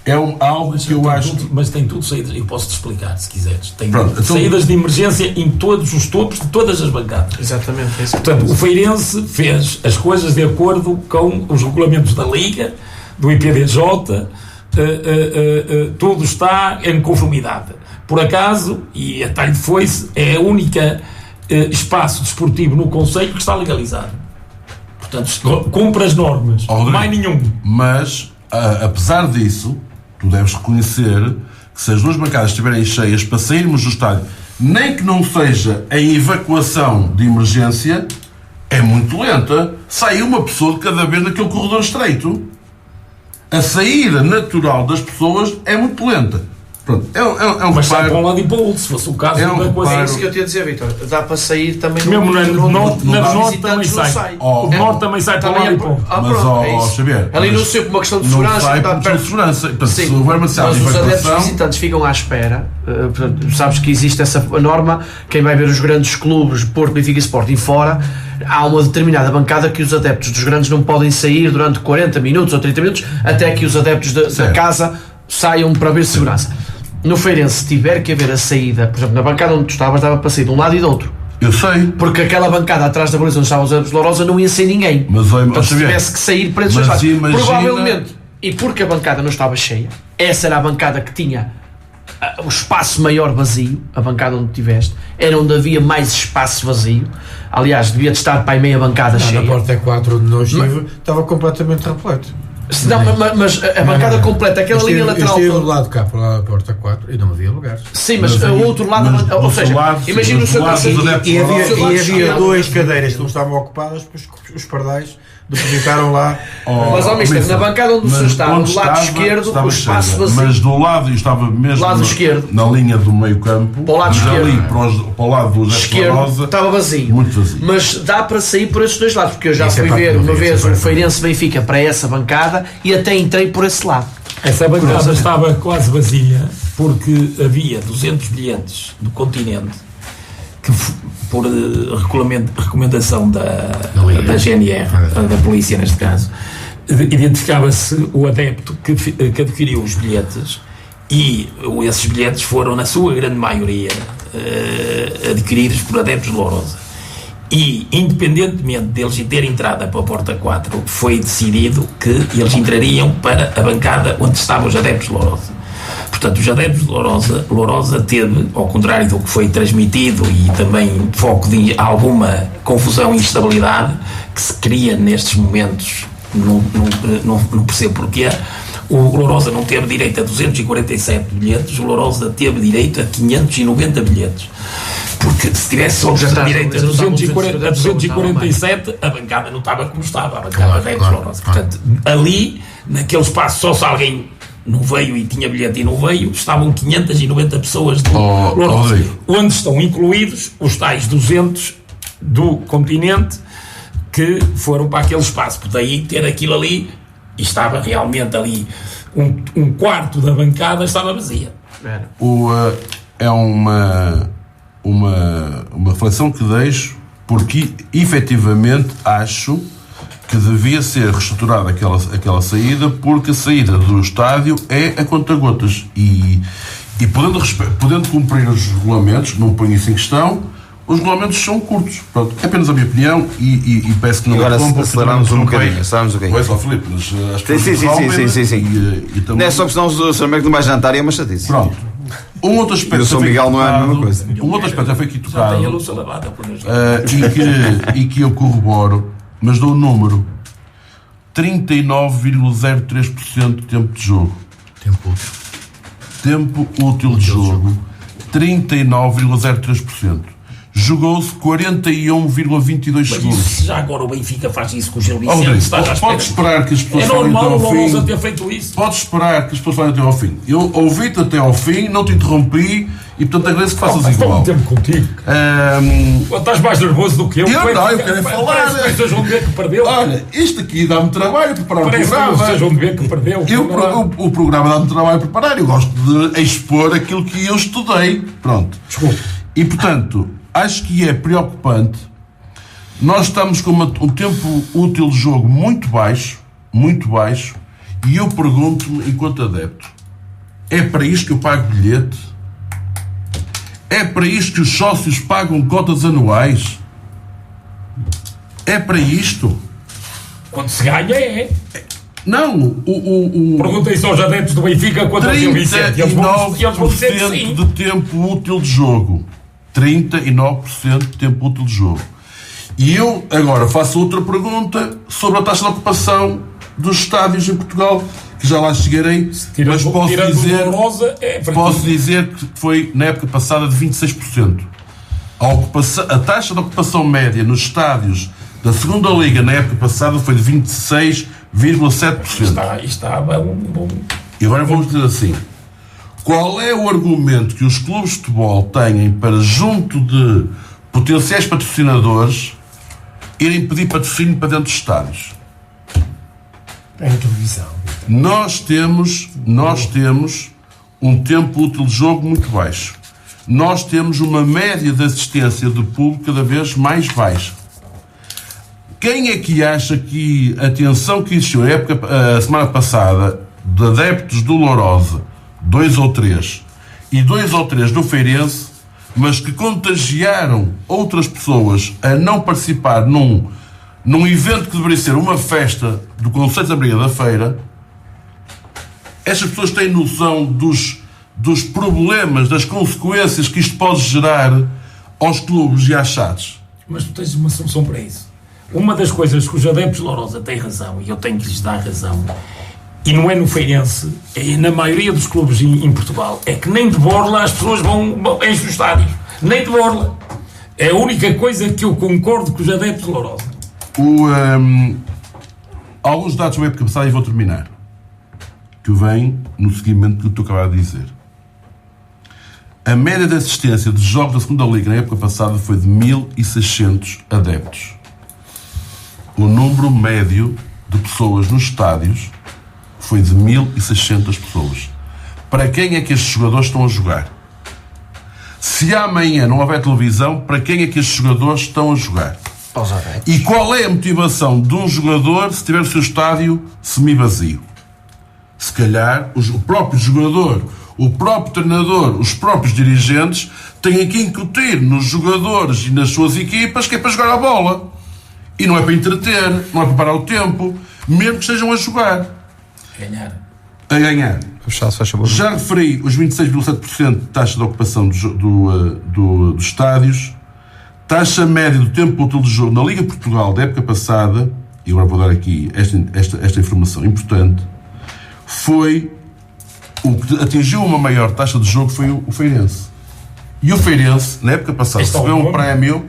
É algo que eu acho... Mas tem tudo saídas, eu posso-te explicar se quiseres. Tem Pronto, então- saídas de emergência em todos os topos de todas as bancadas. Exatamente. É isso. Portanto, o Feirense fez as coisas de acordo com os regulamentos da Liga, do IPDJ, tudo está em conformidade. Por acaso, e a talho foi-se, é a única espaço desportivo no concelho que está legalizado. Portanto, cumpre as normas. Rodrigo, Mais nenhum. Mas, apesar disso, tu deves reconhecer que se as duas bancadas estiverem cheias para sairmos do estádio, nem que não seja em evacuação de emergência, é muito lenta. Sai uma pessoa de cada vez naquele corredor estreito. A saída natural das pessoas é muito lenta. Pronto, é um Mas sai reparo. para um lado e para o outro, se fosse o caso É da um evacuação. É isso que eu te ia dizer, Vítor. Dá para sair também Mesmo na norte também visitantes não sai. sai. O norte também sai para um lado e para o outro. Mas, pronto, Xavier, ali mas no seu, por uma questão de não segurança, sai está por questão de perto. segurança. Portanto, Sim, se houver uma necessidade mas de os adeptos evacuação... visitantes ficam à espera. Portanto, sabes que existe essa norma. Quem vai ver os grandes clubes, Porto, Benfica e Sporting fora, há uma determinada bancada que os adeptos dos grandes não podem sair durante 40 minutos ou 30 minutos até que os adeptos da casa saiam para ver segurança. No Feirense, se tiver que haver a saída, por exemplo, na bancada onde tu estavas, dava para sair de um lado e do outro. Eu sei. Porque aquela bancada atrás da baliza onde estavam os adeptos de Lourosa não ia sair ninguém. Mas, Portanto, se Xavier, tivesse que sair para esses mas lados. imagina- Provavelmente, e porque a bancada não estava cheia, essa era a bancada que tinha o espaço maior vazio, a bancada onde tiveste, era onde havia mais espaço vazio. Aliás, devia de estar para aí meia bancada cheia. Na porta 4 onde não estive, estava completamente repleto. Mas a bancada completa, aquela linha lateral do toda. lado cá, para lá, a porta 4, e não havia lugares. Sim, mas o outro lado, ou seja, imagina o seu E havia duas cadeiras que não estavam ocupadas, pois os pardais depositaram lá. Mas, mister, na bancada onde o senhor estava, do lado esquerdo, o espaço vazio. Mas do lado, eu estava mesmo na linha do meio campo, para o lado esquerdo, ali para o lado do esquerdo, estava vazio. Muito vazio. Mas dá para sair por esses dois lados, porque eu já fui ver uma vez o Feirense Benfica para essa bancada e até entrei por esse lado. Essa bancada estava quase vazia porque havia 200 bilhetes do Continente que, por recomendação da GNR, da polícia neste caso, identificava-se o adepto que adquiriu os bilhetes, e esses bilhetes foram, na sua grande maioria, adquiridos por adeptos de Lourosa. E, independentemente deles terem entrada para a porta 4, foi decidido que eles entrariam para a bancada onde estavam os adeptos de Lourosa. Portanto, os adeptos de Lourosa teve, ao contrário do que foi transmitido, e também foco de alguma confusão e instabilidade que se cria nestes momentos, não percebo porquê. O Lourosa não teve direito a 247 bilhetes, o Lourosa teve direito a 590 bilhetes. Porque se tivesse só direito a 247, a bancada não estava como estava, a bancada adeptos de Lourosa. Portanto, ali, naquele espaço, só se alguém não veio e tinha bilhete e não veio, estavam 590 pessoas do Lourosa, onde estão incluídos os tais 200 do Continente que foram para aquele espaço. Por daí ter aquilo ali, e estava realmente ali um quarto da bancada estava vazia. É uma reflexão que deixo, porque efetivamente acho que devia ser reestruturada aquela saída, porque a saída do estádio é a conta-gotas e podendo cumprir os regulamentos, não ponho isso em questão, os regulamentos são curtos. Pronto, é apenas a minha opinião e peço que não... Agora aceleramos um bocadinho. Pois, Filipe, mas as pessoas sim. Não é só que senão o Sr. Américo não vai jantar e é uma chatice. Pronto. Um outro aspecto... O São Miguel não é a mesma coisa. Um outro aspecto já foi aqui tocado. Já tem a luz lavada por nós. E que eu corroboro, mas dou o número: 39,03% de tempo de jogo. Tempo útil de jogo. 39,03%. Jogou-se 41,22 segundos. Mas já agora o Benfica faz isso com o Gil Vicente. Pode esperar que as pessoas falem até ao fim. Ter feito isso. Pode esperar que as pessoas falem até ao fim. Eu ouvi-te até ao fim, não te interrompi e portanto agradeço que faças igual. Estou tempo contigo. Estás mais nervoso do que eu. Eu quero falar. Parece que o João de Ver que perdeu. Olha, isto aqui dá-me trabalho a preparar o programa. Parece que o João de Ver que perdeu. O programa dá-me trabalho a preparar. Eu gosto de expor aquilo que eu estudei. Pronto. Desculpa. E portanto, acho que é preocupante. Nós estamos com um tempo útil de jogo muito baixo, e eu pergunto-me, enquanto adepto, é para isto que eu pago bilhete? É para isto que os sócios pagam cotas anuais? É para isto? Quando se ganha, é. Não, Perguntem só aos adeptos do Benfica quanto ao Gil Vicente. Eles vão dizer que sim. de tempo útil de jogo. 39% de tempo útil de jogo. E eu agora faço outra pergunta sobre a taxa de ocupação dos estádios em Portugal, que já lá chegarei, mas posso dizer que foi na época passada de 26%. A taxa de ocupação média nos estádios da segunda Liga na época passada foi de 26,7%. Está bom. E agora vamos dizer assim: qual é o argumento que os clubes de futebol têm para, junto de potenciais patrocinadores, irem pedir patrocínio para dentro dos estádios? É a televisão. Nós temos um tempo útil de jogo muito baixo. Nós temos uma média de assistência de público cada vez mais baixa. Quem é que acha que a tensão que existiu a semana passada de adeptos do Lourosa, 2 ou 3, e 2 ou 3 do Feirense, mas que contagiaram outras pessoas a não participar num evento que deveria ser uma festa do Conceito da Briga da Feira, estas pessoas têm noção dos problemas, das consequências que isto pode gerar aos clubes e às SADs? Mas tu tens uma solução para isso. Uma das coisas que os adeptos de Lourosa têm razão, e eu tenho que lhes dar razão, e não é no Feirense, é na maioria dos clubes em Portugal, é que nem de borla as pessoas vão encher os estádios. Nem de borla. É a única coisa que eu concordo com os adeptos de Lourosa. Alguns dados da época passada, e vou terminar, que vem no seguimento do que tu acabaste de dizer. A média de assistência de jogos da segunda Liga na época passada foi de 1.600 adeptos. O número médio de pessoas nos estádios foi de 1.600 pessoas. Para quem é que estes jogadores estão a jogar? Se amanhã não houver televisão, para quem é que estes jogadores estão a jogar? E qual é a motivação de um jogador se tiver o seu estádio semi-vazio? Se calhar o próprio jogador, o próprio treinador, os próprios dirigentes têm que incutir nos jogadores e nas suas equipas que é para jogar a bola. E não é para entreter, não é para parar o tempo, mesmo que estejam a jogar. A ganhar. Já referi os 26,7% de taxa de ocupação dos estádios, taxa média do tempo útil de jogo na Liga Portugal da época passada, e agora vou dar aqui esta informação importante, foi o que atingiu uma maior taxa de jogo foi o Feirense. E o Feirense, na época passada, recebeu um prémio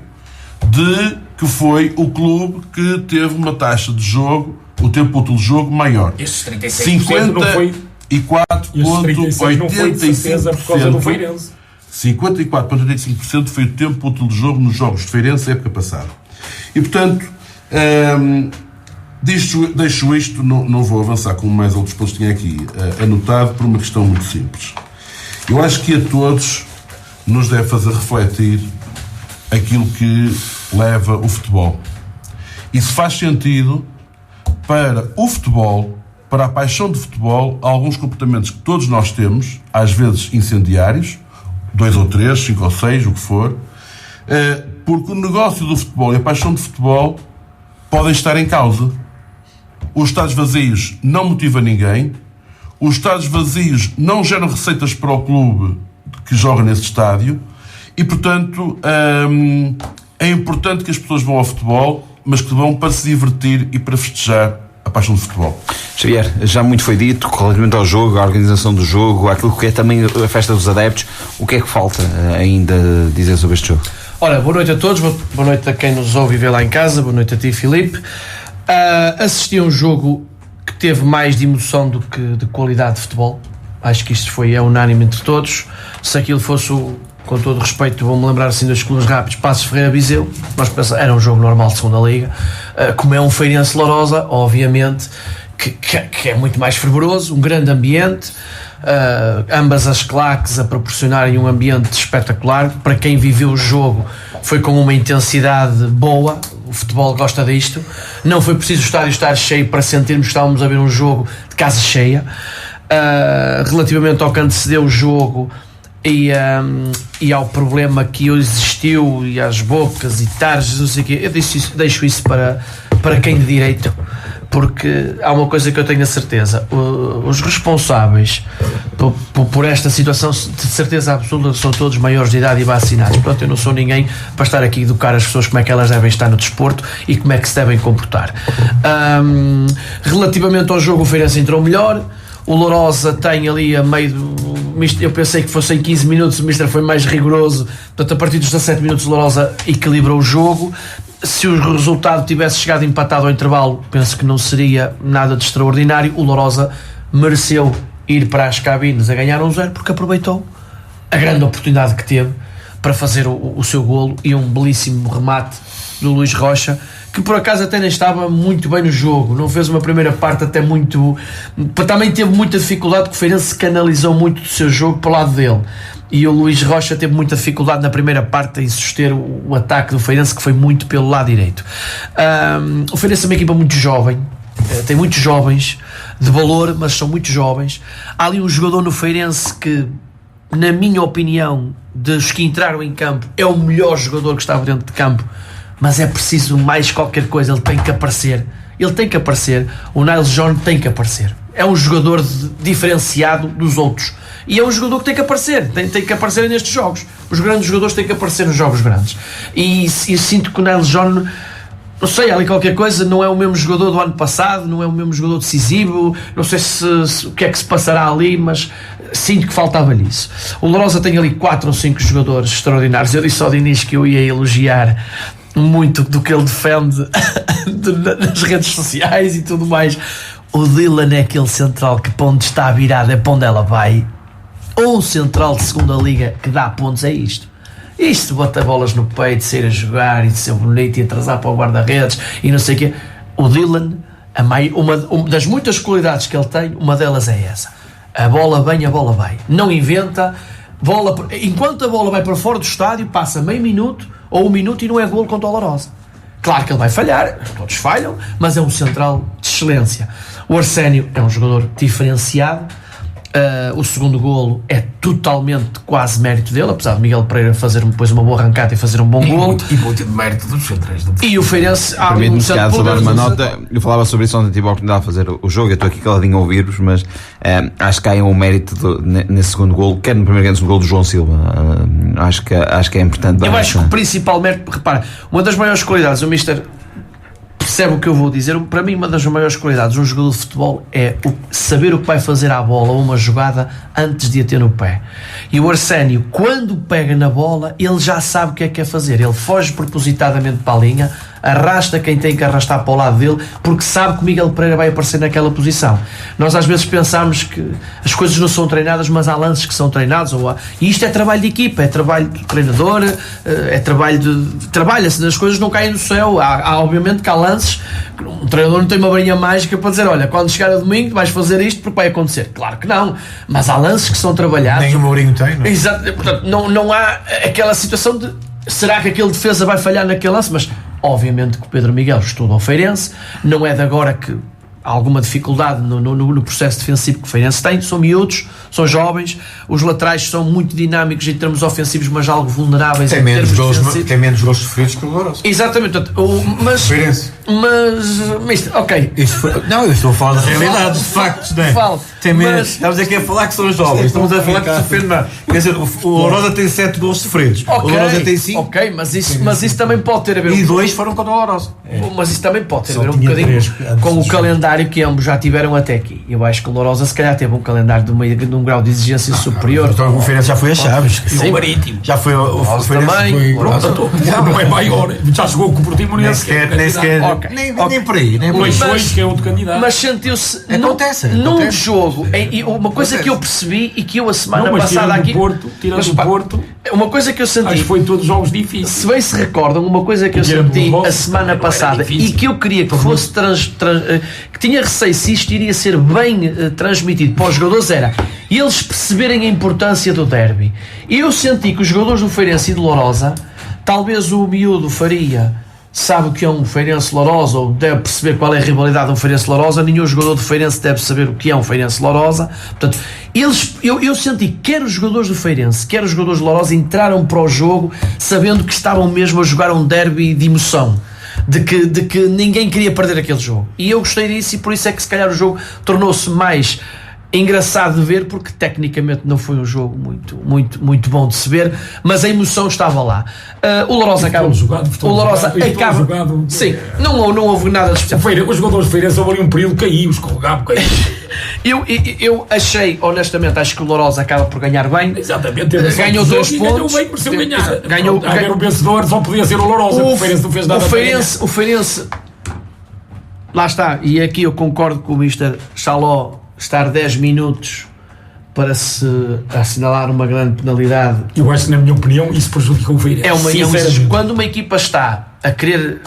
de que foi o clube que teve uma taxa de jogo, o tempo útil de jogo maior. Estes 36% não foi... 54,85% 54,85% foi o tempo útil de jogo nos jogos de Feirense da época passada. E, portanto, deixo isto, não vou avançar com mais outros pontos que tinha aqui anotado, por uma questão muito simples. Eu acho que a todos nos deve fazer refletir aquilo que leva o futebol. E se faz sentido para o futebol, para a paixão de futebol, há alguns comportamentos que todos nós temos, às vezes incendiários, 2 ou 3, 5 ou 6, o que for, porque o negócio do futebol e a paixão de futebol podem estar em causa. Os estádios vazios não motivam ninguém, os estádios vazios não geram receitas para o clube que joga nesse estádio e, portanto, é importante que as pessoas vão ao futebol, mas que vão para se divertir e para festejar a paixão do futebol. Xavier, já muito foi dito relativamente ao jogo, à organização do jogo, àquilo que é também a festa dos adeptos. O que é que falta ainda dizer sobre este jogo? Ora, boa noite a todos, boa noite a quem nos ouve e vê lá em casa, boa noite a ti, Filipe. Assisti a um jogo que teve mais de emoção do que de qualidade de futebol. Acho que isto é unânime entre todos. Se aquilo fosse com todo o respeito, vou-me lembrar assim dos clubes rápidos, Passos Ferreira Viseu, nós pensamos, era um jogo normal de segunda liga, como é um Feirense Lourosa, obviamente, que é muito mais fervoroso, um grande ambiente, ambas as claques a proporcionarem um ambiente espetacular. Para quem viveu o jogo, foi com uma intensidade boa. O futebol gosta disto. Não foi preciso o estádio estar cheio para sentirmos que estávamos a ver um jogo de casa cheia. Relativamente ao que antecedeu o jogo e ao problema que existiu, e às bocas e tardes, não sei o quê, eu deixo isso para quem de direito, porque há uma coisa que eu tenho a certeza: os responsáveis por esta situação, de certeza absoluta, são todos maiores de idade e vacinados. Portanto, eu não sou ninguém para estar aqui a educar as pessoas como é que elas devem estar no desporto e como é que se devem comportar. Relativamente ao jogo, o Feirense entrou melhor. O Lourosa tem ali a meio do... Eu pensei que fossem 15 minutos, o Mister foi mais rigoroso. Portanto, a partir dos 17 minutos, o Lourosa equilibrou o jogo. Se o resultado tivesse chegado empatado ao intervalo, penso que não seria nada de extraordinário. O Lourosa mereceu ir para as cabines a ganhar 1-0, porque aproveitou a grande oportunidade que teve para fazer o seu golo, e um belíssimo remate do Luís Rocha, que por acaso até nem estava muito bem no jogo, não fez uma primeira parte até muito... Também teve muita dificuldade, porque o Feirense canalizou muito do seu jogo para o lado dele, e o Luís Rocha teve muita dificuldade na primeira parte em suster o ataque do Feirense, que foi muito pelo lado direito. O Feirense é uma equipa muito jovem, tem muitos jovens de valor, mas são muito jovens. Há ali um jogador no Feirense que, na minha opinião, dos que entraram em campo, é o melhor jogador que estava dentro de campo, mas é preciso mais qualquer coisa. Ele tem que aparecer, o Niles John tem que aparecer. É um jogador diferenciado dos outros, e é um jogador que tem que aparecer, tem que aparecer nestes jogos. Os grandes jogadores têm que aparecer nos jogos grandes, e sinto que o Niles John não sei, ali qualquer coisa, não é o mesmo jogador do ano passado, não é o mesmo jogador decisivo, não sei se o que é que se passará ali, mas sinto que faltava-lhe isso. O Lourosa tem ali 4 ou 5 jogadores extraordinários. Eu disse ao Diniz que eu ia elogiar muito do que ele defende nas redes sociais e tudo mais. O Dylan é aquele central que para onde está virado é para onde ela vai. Ou um central de segunda liga que dá pontos é isto. Isto, bota bolas no peito, sair a jogar e de ser bonito e atrasar para o guarda-redes e não sei o quê. O Dylan, uma das muitas qualidades que ele tem, uma delas é essa. A bola vem, a bola vai. Não inventa. Enquanto a bola vai para fora do estádio, passa meio minuto ou 1 minuto e não é golo contra o Lourosa. Claro que ele vai falhar, todos falham, mas é um central de excelência. O Arsénio é um jogador diferenciado. O segundo golo é totalmente quase mérito dele, apesar de Miguel Pereira fazer depois uma boa arrancada e fazer um bom golo. E muito de mérito dos centrais. E o Feirense... Permite-me se calhar dar uma nota. Eu falava sobre isso ontem, tive a oportunidade de fazer o jogo, eu estou aqui caladinho a ouvir-vos, mas acho que há um mérito nesse segundo golo, quer no primeiro quer no segundo golo do João Silva. Acho que é importante dar. Eu acho que o principal mérito, repara, uma das maiores qualidades, o Mister percebe o que eu vou dizer. Para mim, uma das maiores qualidades de um jogador de futebol é saber o que vai fazer à bola ou uma jogada antes de a ter no pé. E o Arsénio, quando pega na bola, ele já sabe o que é que quer fazer. Ele foge propositadamente para a linha, arrasta quem tem que arrastar para o lado dele, porque sabe que o Miguel Pereira vai aparecer naquela posição. Nós às vezes pensamos que as coisas não são treinadas, mas há lances que são treinados, e isto é trabalho de equipa, é trabalho do treinador, é trabalha-se, as coisas não caem do céu. Obviamente que há lances que um treinador não tem uma varinha mágica para dizer, olha, quando chegar a domingo vais fazer isto porque vai acontecer. Claro que não, mas há lances que são trabalhados. Nem o Mourinho tem, não é? Exato, portanto, não há aquela situação de será que aquele defesa vai falhar naquele lance, mas obviamente que o Pedro Miguel estuda ao Feirense, não é de agora que há alguma dificuldade no processo defensivo que o Feirense tem, são miúdos, são jovens, os laterais são muito dinâmicos em termos ofensivos, mas algo vulneráveis em termos defensivos. Tem menos gols sofridos que o Lourosa. Exatamente, mas ok. Eu estou a falar da realidade, de factos, não é? Tem menos. Estamos aqui a falar que são jovens, estamos a falar que sofrem mais. Quer dizer, o Lourosa tem 7 gols sofridos, o Lourosa tem 5. Ok, mas isso também pode ter a ver. E 2 foram contra o Lourosa. Mas isso também pode ter a ver um bocadinho com o calendário que ambos já tiveram até aqui. Eu acho que o Lourosa se calhar teve um calendário de um grau de exigência superior. Então o Feirense já foi a Chaves. E o Marítimo. Já foi o Feirense também. Não é maior. Já jogou com o Portimonense. Nem sequer. Nem por aí. Mas que é outro candidato. Mas sentiu-se num jogo. Uma coisa que eu percebi e que eu a semana passada aqui. Tirando o Porto. Uma coisa que eu senti. Acho que foi todos jogos difíceis. Se bem se recordam, uma coisa que eu senti a semana passada e que eu queria que fosse que tinha receio se isto iria ser bem transmitido para os jogadores, era eles perceberem a importância do derby. E eu senti que os jogadores do Feirense e do Lourosa, talvez o miúdo Faria sabe o que é um Feirense-Lourosa ou deve perceber qual é a rivalidade de um Feirense-Lourosa, nenhum jogador do Feirense deve saber o que é um Feirense-Lourosa. Portanto, eu senti que quer os jogadores do Feirense, quer os jogadores do Lourosa entraram para o jogo sabendo que estavam mesmo a jogar um derby de emoção. De que ninguém queria perder aquele jogo. E eu gostei disso e por isso é que se calhar o jogo tornou-se mais engraçado de ver, porque tecnicamente não foi um jogo muito bom de se ver, mas a emoção estava lá. O Lourosa acaba. Sim, não houve nada de especial. Os jogadores de Feirense houve ali um período caiu, escorregavam. Eu achei, honestamente, acho que o Lourosa acaba por ganhar bem. Exatamente. Ganhou 2 pontos. Ganhou bem por ser ganhar. Ganhou o vencedor, só podia ser o Lourosa, porque o Feirense não fez nada. O Feirense, lá está, e aqui eu concordo com o Mr. Chaló estar 10 minutos para se assinalar uma grande penalidade. Eu acho que, na minha opinião, isso prejudicou o Feirense. Quando uma equipa está a querer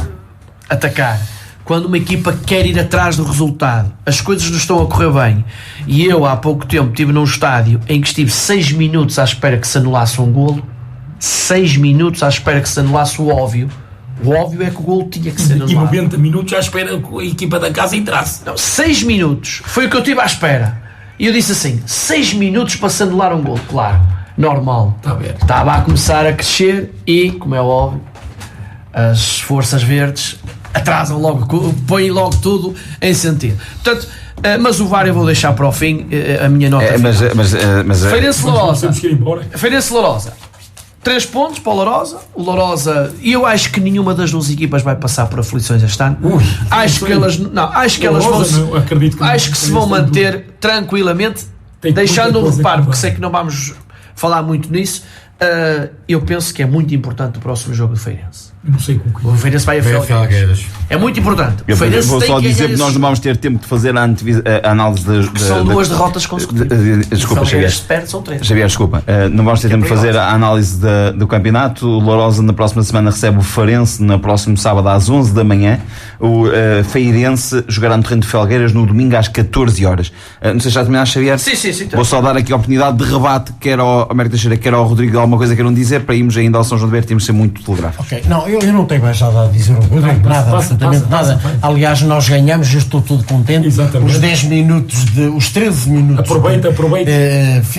atacar, quando uma equipa quer ir atrás do resultado, as coisas não estão a correr bem, e eu há pouco tempo estive num estádio em que estive 6 minutos à espera que se anulasse um golo, 6 minutos à espera que se anulasse o óbvio. O óbvio é que o golo tinha que ser anulado. E 90 minutos à espera que a equipa da casa entrasse. Não, 6 minutos foi o que eu tive à espera. E eu disse assim, 6 minutos para se anular um golo. Claro, normal. Estava a começar a crescer e, como é óbvio, as forças verdes atrasam logo, põem logo tudo em sentido. Portanto, mas o VAR eu vou deixar para o fim, a minha nota. Mas Feirense-Lourosa. 3 pontos para o Lourosa, e eu acho que nenhuma das duas equipas vai passar por aflições este ano. Acho que elas se vão manter tranquilamente, deixando um reparo, porque sei que não vamos falar muito nisso. Eu penso que é muito importante o próximo jogo do Feirense. Não sei com que. O Feirense vai a Felgueiras. É muito importante. Vou só dizer que nós não vamos ter tempo de fazer a análise são 2 derrotas consecutivas. Desculpa, Xavier. São 3. Xavier, desculpa. Não vamos ter tempo de fazer a análise do campeonato. O Lourosa na próxima semana recebe o Farense no próximo sábado às 11 da manhã. O Feirense jogará no terreno de Felgueiras no domingo às 14 horas. Não sei se já terminaste, Xavier? Sim. Vou só dar aqui a oportunidade de rebate, quer ao Américo Teixeira, quer ao Rodrigo, alguma coisa queiram dizer, para irmos ainda ao São João de Berto, temos de ser muito telegráficos. Ok, não, eu não tenho mais nada a dizer, Rodrigo, nada, absolutamente nada. Aliás, nós ganhamos, eu estou tudo contente. Exatamente. Os 10 minutos, os 13 minutos. Aproveita.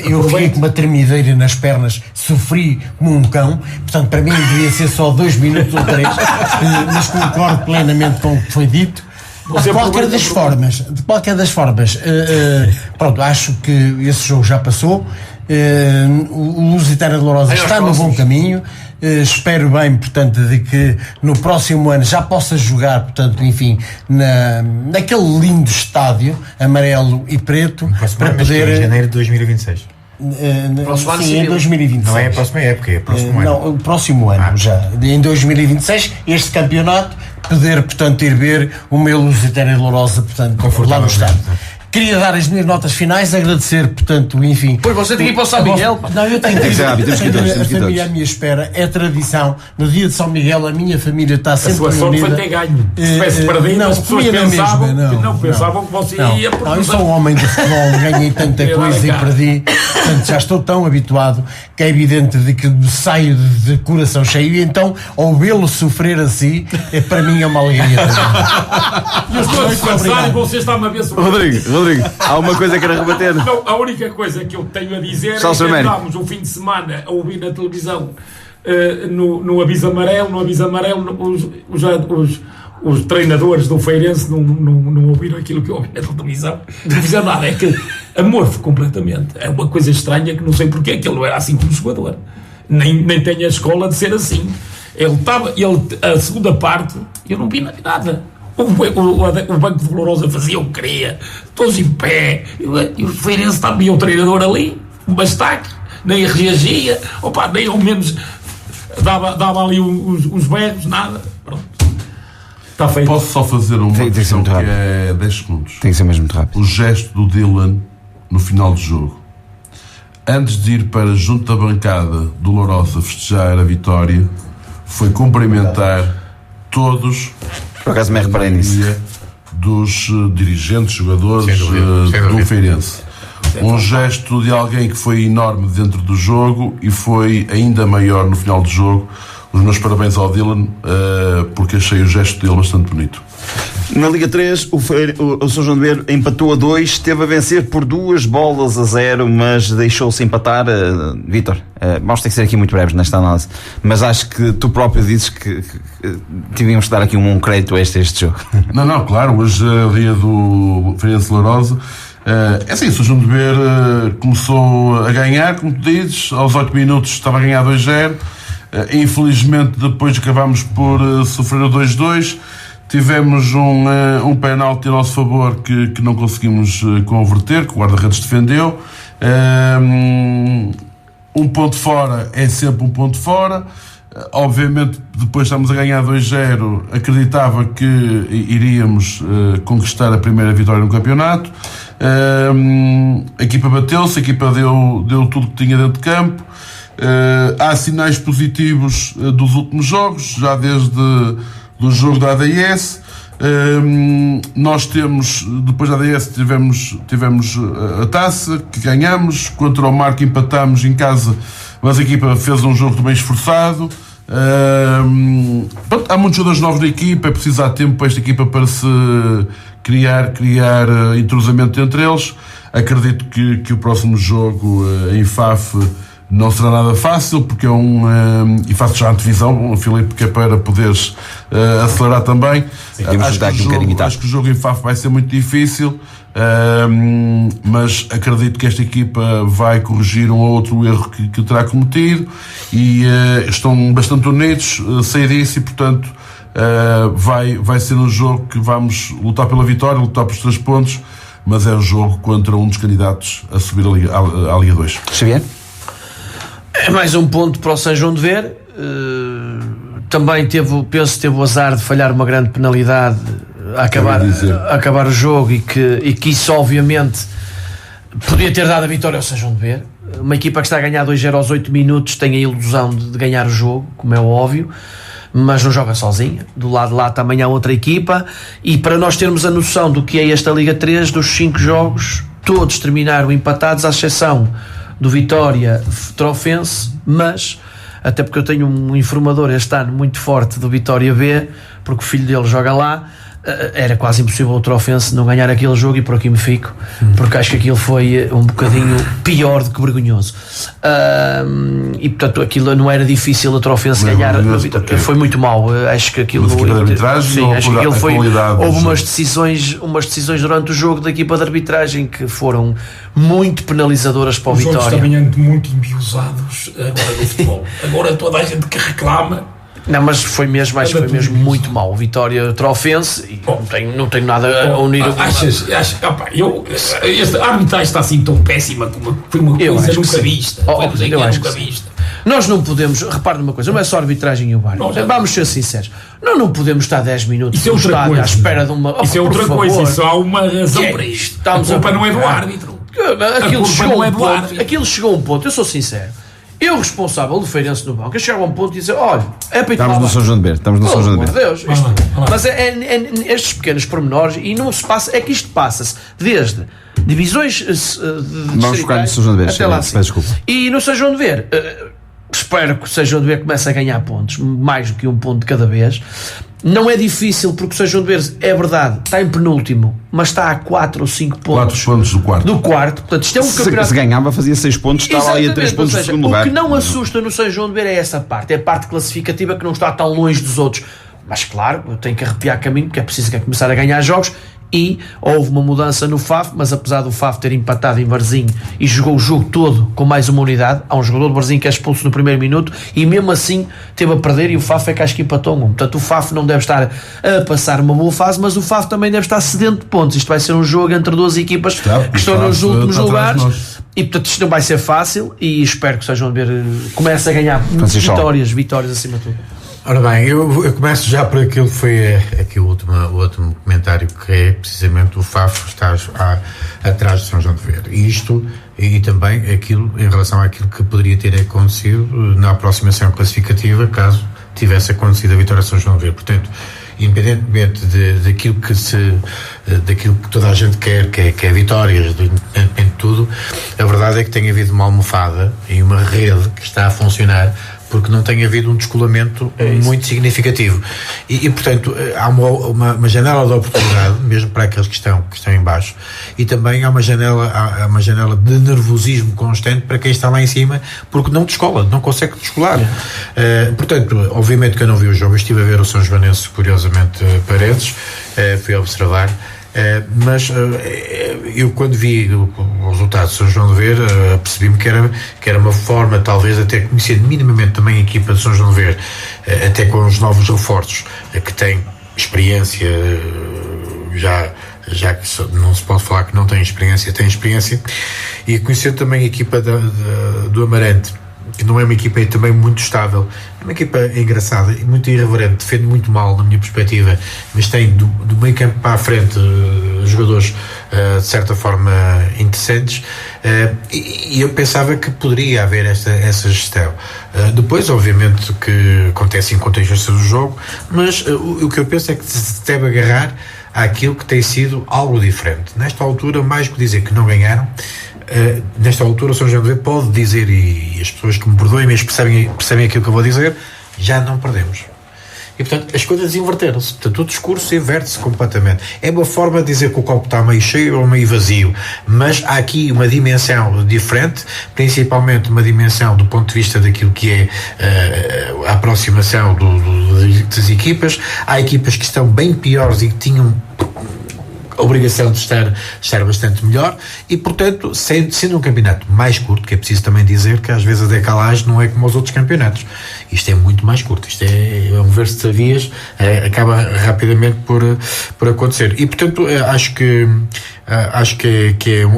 Eu fiquei com uma tremideira nas pernas, sofri como um cão, portanto, para mim devia ser só 2 minutos ou 3, mas concordo plenamente com o que foi dito. De qualquer das formas, pronto, acho que esse jogo já passou. O Lusitano de Lourosa está no bom caminho. Espero bem, portanto, de que no próximo ano já possa jogar, portanto, enfim, naquele lindo estádio amarelo e preto, para poder... Em janeiro de 2026. Sim, em 2026. Não é a próxima época, é o próximo ano. Não, o próximo ano já. Em 2026, este campeonato, poder, portanto, ir ver o meu Lusitano de Lourosa, portanto, lá no estádio. Queria dar as minhas notas finais, agradecer, portanto, enfim... Pois você tem que ir para o São Miguel. Não, eu tenho que ir. A família à minha espera, é tradição. No dia de São Miguel, a minha família está sempre unida. A sua sorte foi ter ganho. Se tivesse perdido, as pessoas pensavam que você ia... Não, eu sou um homem de futebol, ganhei tanta coisa e perdi. Portanto, já estou tão habituado que é evidente de que saio de coração cheio, e então, ao vê-lo sofrer assim, para mim é uma alegria. Eu estou a descansar e você está-me a ver sofrer. Rodrigo, há uma coisa que era rebater. Não, a única coisa que eu tenho a dizer é que andámos o fim de semana a ouvir na televisão no Aviso Amarelo, os treinadores do Feirense não ouviram aquilo que eu ouvi na televisão. Não fizeram nada, é que amorfo completamente. É uma coisa estranha que não sei porque é que ele não era assim como jogador. Nem tem a escola de ser assim. A segunda parte, eu não vi nada. O Banco de Lourosa fazia o que queria, todos em pé, e o Feirense estava, e o treinador ali, um bastaque, nem reagia, nem ao menos dava ali uns berros, nada. Pronto. Está feito. Posso só fazer uma questão que é 10 segundos? Tem que ser mesmo muito rápido. O gesto do Dylan no final do jogo, antes de ir para junto da bancada do Lourosa festejar a vitória, foi cumprimentar todos. Por acaso me reparei nisso. Dos dirigentes, jogadores do Feirense. Um gesto de alguém que foi enorme dentro do jogo e foi ainda maior no final do jogo. Os meus parabéns ao Dylan, porque achei o gesto dele bastante bonito. Na Liga 3, o São João de Berto empatou a 2, esteve a vencer por 2-0, mas deixou-se empatar. Vítor, vamos ter que ser aqui muito breves nesta análise, mas acho que tu próprio dizes que tivemos que dar aqui um crédito a este jogo. Não, claro, hoje é dia do Feirense Lourosa. É assim, o São João de Berto começou a ganhar, como tu dizes, aos 8 minutos estava a ganhar 2-0. Infelizmente depois acabámos por sofrer o 2-2. Tivemos um penalti a nosso favor que não conseguimos converter, que o guarda-redes defendeu. Um ponto fora é sempre um ponto fora. Obviamente, depois estamos a ganhar 2-0, acreditava que iríamos conquistar a primeira vitória no campeonato. A equipa bateu-se, a equipa deu tudo que tinha dentro de campo. Há sinais positivos dos últimos jogos, já desde do jogo da ADS. Nós temos, depois da ADS tivemos a taça que ganhamos, contra o Marco empatamos em casa, mas a equipa fez um jogo também esforçado. Há muitos jogadores novos na equipa, é preciso dar tempo para esta equipa para se criar entrosamento entre eles. Acredito que o próximo jogo em FAF não será nada fácil, porque e faço já a antevisão, Filipe, que é para poderes acelerar também. Sim, acho que o jogo em FAF vai ser muito difícil. mas acredito que esta equipa vai corrigir um ou outro erro que terá cometido e estão bastante unidos, sei disso, e portanto vai ser um jogo que vamos lutar pela vitória, lutar pelos 3 pontos, mas é um jogo contra um dos candidatos a subir à Liga 2. Xavier? É mais um ponto para o São João de Ver. Também teve o azar de falhar uma grande penalidade a acabar o jogo, e que isso obviamente podia ter dado a vitória ao São João de Ver. Uma equipa que está a ganhar 2-0 aos 8 minutos tem a ilusão de ganhar o jogo, como é óbvio, mas não joga sozinha. Do lado de lá também há outra equipa, e para nós termos a noção do que é esta Liga 3, dos 5 jogos todos terminaram empatados, à exceção do Vitória Trofense, mas até porque eu tenho um informador este ano muito forte do Vitória B, porque o filho dele joga lá. Era quase impossível o Trofense não ganhar aquele jogo, e por aqui me fico, porque acho que aquilo foi um bocadinho pior do que vergonhoso, e portanto aquilo não era difícil o Trofense ganhar. Foi muito mau, acho que aquilo houve umas decisões durante o jogo da equipa de arbitragem que foram muito penalizadoras para o Vitória. Os jogos também andam muito embiosados agora no futebol. Agora toda a gente que reclama. Não, mas foi mesmo muito mau. O Vitória Trofense, e não tenho nada a unir. Esta arbitragem está assim tão péssima, como foi uma coisa nunca vista. Nós não podemos, repare numa coisa, não é só a arbitragem e o VAR. Vamos ser sinceros, não podemos estar 10 minutos no estádio à espera de uma. Isso é outra coisa, isso há uma razão para isto. A culpa não é do árbitro. Aquilo chegou a um ponto, eu sou sincero. Eu, responsável do Feirense no banco, eu chegava a um ponto e dizia: olha, é para ir. Estamos no São João de Ver. Deus, mas estes pequenos pormenores, e não se passa, é que isto passa-se desde divisões vamos focar no São João de Ver, até lá, desculpa. E no São João de Ver, espero que o São João de Ver comece a ganhar pontos, mais do que um ponto de cada vez. Não é difícil, porque o São João de Ver, é verdade, está em penúltimo, mas está a 4 ou 5 pontos. 4 pontos do quarto. Portanto, isto é um campeonato. Se ganhava, fazia 6 pontos, estava ali a 3 pontos do segundo lugar. O que não assusta no São João de Ver é essa parte, é a parte classificativa, que não está tão longe dos outros. Mas claro, eu tenho que arrepiar caminho, porque é preciso começar a ganhar jogos. E houve uma mudança no FAF, mas apesar do FAF ter empatado em Varzim e jogou o jogo todo com mais uma unidade, há um jogador de Varzim que é expulso no primeiro minuto e mesmo assim teve a perder, e o FAF é que acho que empatou um. Portanto, o FAF não deve estar a passar uma boa fase, mas o FAF também deve estar sedento de pontos. Isto vai ser um jogo entre duas equipas que estão nos últimos lugares, e portanto isto não vai ser fácil, e espero que o São João de Ver comece a ganhar vitórias acima de tudo. Ora bem, eu começo já por aquilo que foi aqui o último comentário, que é precisamente o FAF está atrás de São João de Ver. E também aquilo, em relação àquilo que poderia ter acontecido na aproximação classificativa, caso tivesse acontecido a vitória de São João de Ver. Portanto, independentemente daquilo que toda a gente quer, que é vitórias, independentemente de tudo, a verdade é que tem havido uma almofada e uma rede que está a funcionar, porque não tem havido um descolamento muito significativo. E portanto, há uma janela de oportunidade, mesmo para aqueles que estão em baixo, e também há uma janela de nervosismo constante para quem está lá em cima, porque não descola, não consegue descolar. Portanto, obviamente que eu não vi o jogo, eu estive a ver o São Joanense, curiosamente, Paredes, fui observar. Mas eu, quando vi o resultado de São João de Ver, percebi-me que era uma forma, talvez até conhecendo minimamente também a equipa de São João de Ver, até com os novos reforços, que têm experiência, já que não se pode falar que não tem experiência, e conhecendo também a equipa do Amarante, que não é uma equipa também muito estável, é uma equipa engraçada e muito irreverente, defende muito mal na minha perspectiva, mas tem do meio campo para a frente jogadores de certa forma interessantes, e eu pensava que poderia haver essa gestão. Depois, obviamente, que acontece em contingência do jogo, mas o que eu penso é que se deve agarrar àquilo que tem sido algo diferente. Nesta altura, mais que dizer que não ganharam, nesta altura o São João de Ver pode dizer, e as pessoas que me perdoem, mas percebem aquilo que eu vou dizer, já não perdemos. E portanto as coisas inverteram-se, portanto o discurso inverte-se completamente. É uma forma de dizer que o copo está meio cheio ou meio vazio, mas há aqui uma dimensão diferente, principalmente uma dimensão do ponto de vista daquilo que é a aproximação das equipas. Há equipas que estão bem piores e que tinham a obrigação de estar bastante melhor e, portanto, sendo um campeonato mais curto, que é preciso também dizer que às vezes a decalagem não é como os outros campeonatos, isto é muito mais curto, isto é um verso de sabias, acaba rapidamente por acontecer e, portanto, acho que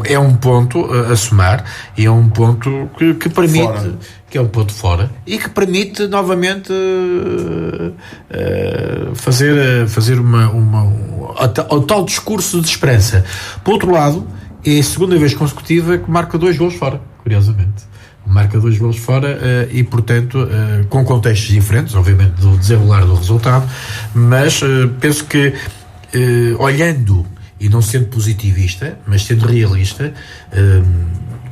é um ponto a somar e é um ponto que permite fora. Que é um ponto fora e que permite novamente fazer o tal discurso de esperança. Por outro lado, é a segunda vez consecutiva que marca 2 golos fora, curiosamente. Marca 2 golos fora e, portanto, com contextos diferentes, obviamente, do desenrolar do resultado, mas penso que, olhando e não sendo positivista, mas sendo realista,